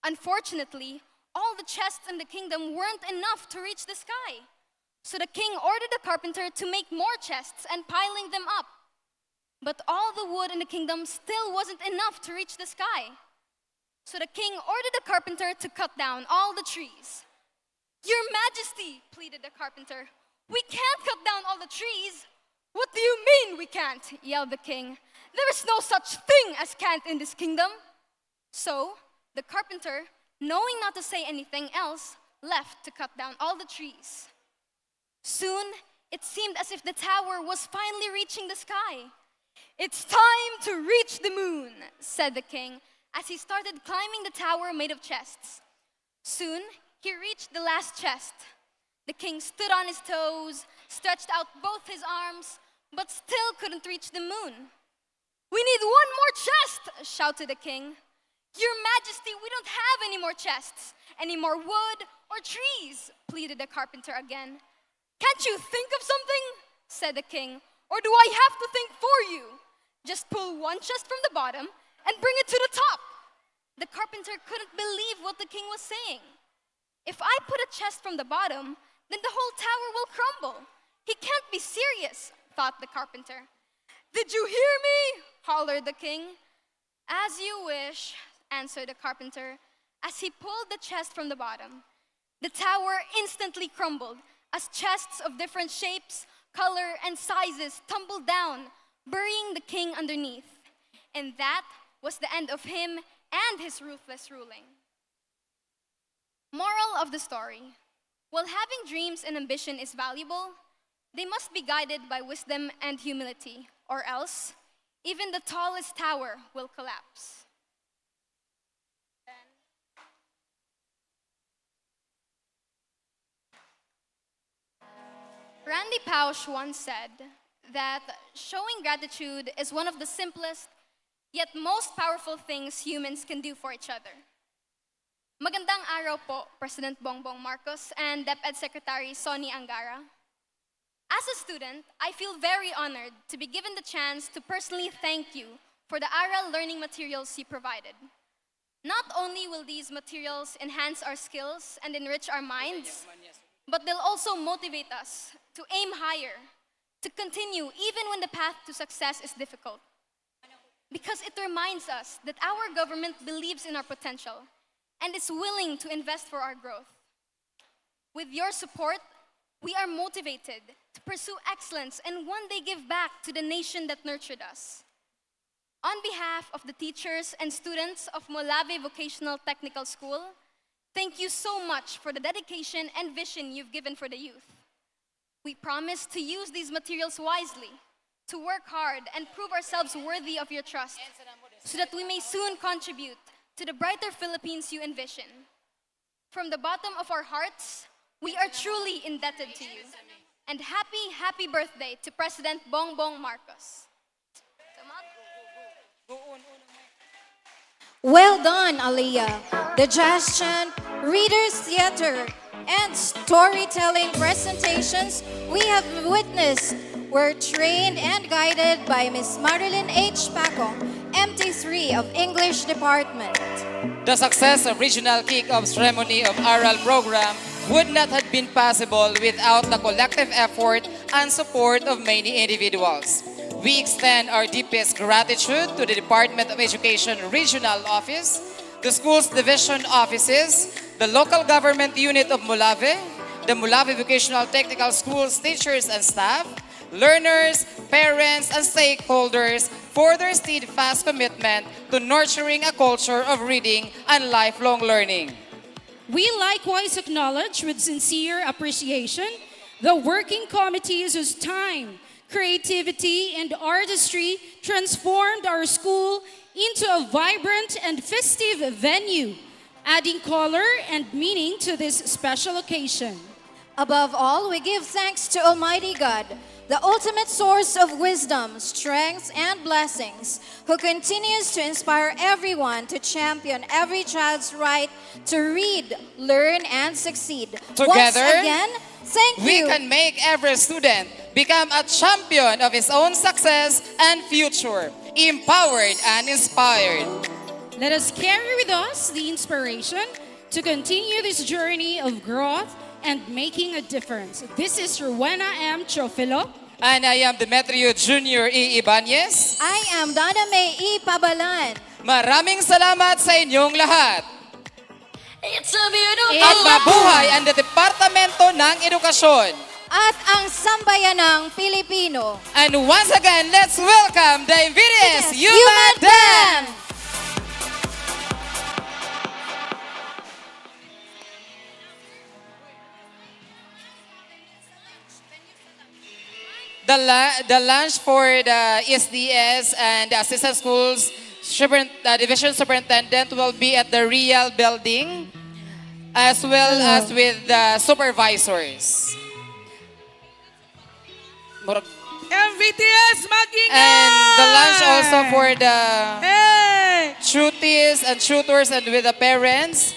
Unfortunately, all the chests in the kingdom weren't enough to reach the sky. So the king ordered the carpenter to make more chests and piling them up. But all the wood in the kingdom still wasn't enough to reach the sky. So the king ordered the carpenter to cut down all the trees. Your Majesty, pleaded the carpenter, we can't cut down all the trees. What do you mean we can't? Yelled the king. There is no such thing as can't in this kingdom. So the carpenter, knowing not to say anything else, left to cut down all the trees. Soon, it seemed as if the tower was finally reaching the sky. It's time to reach the moon, said the king, as he started climbing the tower made of chests. Soon, he reached the last chest. The king stood on his toes, stretched out both his arms, but still couldn't reach the moon. We need one more chest, shouted the king. Your Majesty, we don't have any more chests, any more wood or trees, pleaded the carpenter again. Can't you think of something? Said the king. Or do I have to think for you? Just pull one chest from the bottom and bring it to the top. The carpenter couldn't believe what the king was saying. If I put a chest from the bottom, then the whole tower will crumble. He can't be serious, thought the carpenter. Did you hear me? Hollered the king. As you wish, answered the carpenter, as he pulled the chest from the bottom. The tower instantly crumbled as chests of different shapes, color, and sizes tumbled down, burying the king underneath. And that was the end of him and his ruthless ruling. Moral of the story: while having dreams and ambition is valuable, They must be guided by wisdom and humility, or else even the tallest tower will collapse. Randy Pausch once said that showing gratitude is one of the simplest yet most powerful things humans can do for each other. Magandang araw po, President Bongbong Marcos and DepEd Secretary Sonny Angara. As a student, I feel very honored to be given the chance to personally thank you for the ARAL learning materials you provided. Not only will these materials enhance our skills and enrich our minds, but they'll also motivate us to aim higher, to continue even when the path to success is difficult. Because it reminds us that our government believes in our potential and is willing to invest for our growth. With your support, we are motivated to pursue excellence and one day give back to the nation that nurtured us. On behalf of the teachers and students of Molave Vocational Technical School, thank you so much for the dedication and vision you've given for the youth. We promise to use these materials wisely, to work hard and prove ourselves worthy of your trust, so that we may soon contribute to the brighter Philippines you envision. From the bottom of our hearts, we are truly indebted to you. And happy birthday to President Bongbong Marcos. Well done, Aliyah. The jazz chant, readers theater, and storytelling presentations we have witnessed were trained and guided by Ms. Marilyn H. Paco, MT3 of English Department. The success of regional kick-off ceremony of ARAL program would not have been possible without the collective effort and support of many individuals. We extend our deepest gratitude to the Department of Education Regional Office, the school's division offices, the local government unit of Molave, the Molave Vocational Technical School's teachers and staff, learners, parents, and stakeholders for their steadfast commitment to nurturing a culture of reading and lifelong learning. We likewise acknowledge with sincere appreciation the working committees whose time, creativity, and artistry transformed our school into a vibrant and festive venue, adding color and meaning to this special occasion. Above all, we give thanks to Almighty God, the ultimate source of wisdom, strength, and blessings, who continues to inspire everyone to champion every child's right to read, learn, and succeed. Once Together, again, thank we you. can make every student become a champion of his own success and future, empowered and inspired. Let us carry with us the inspiration to continue this journey of growth and making a difference. This is Rowena M. Chofilo. And I am Demetrio Jr. E. Ibanez. I am Donna May E. Pabalan. Maraming salamat sa inyong lahat. It's a beautiful At mabuhay ang Departamento ng Edukasyon. At ang sambayanang Pilipino. And once again, let's welcome the Invidious Yumadam! The lunch for the SDS and the assistant schools division superintendent will be at the Real building, as well as with the supervisors. MVTS magingay! And the lunch also for the Hey! tutees and tutors and with the parents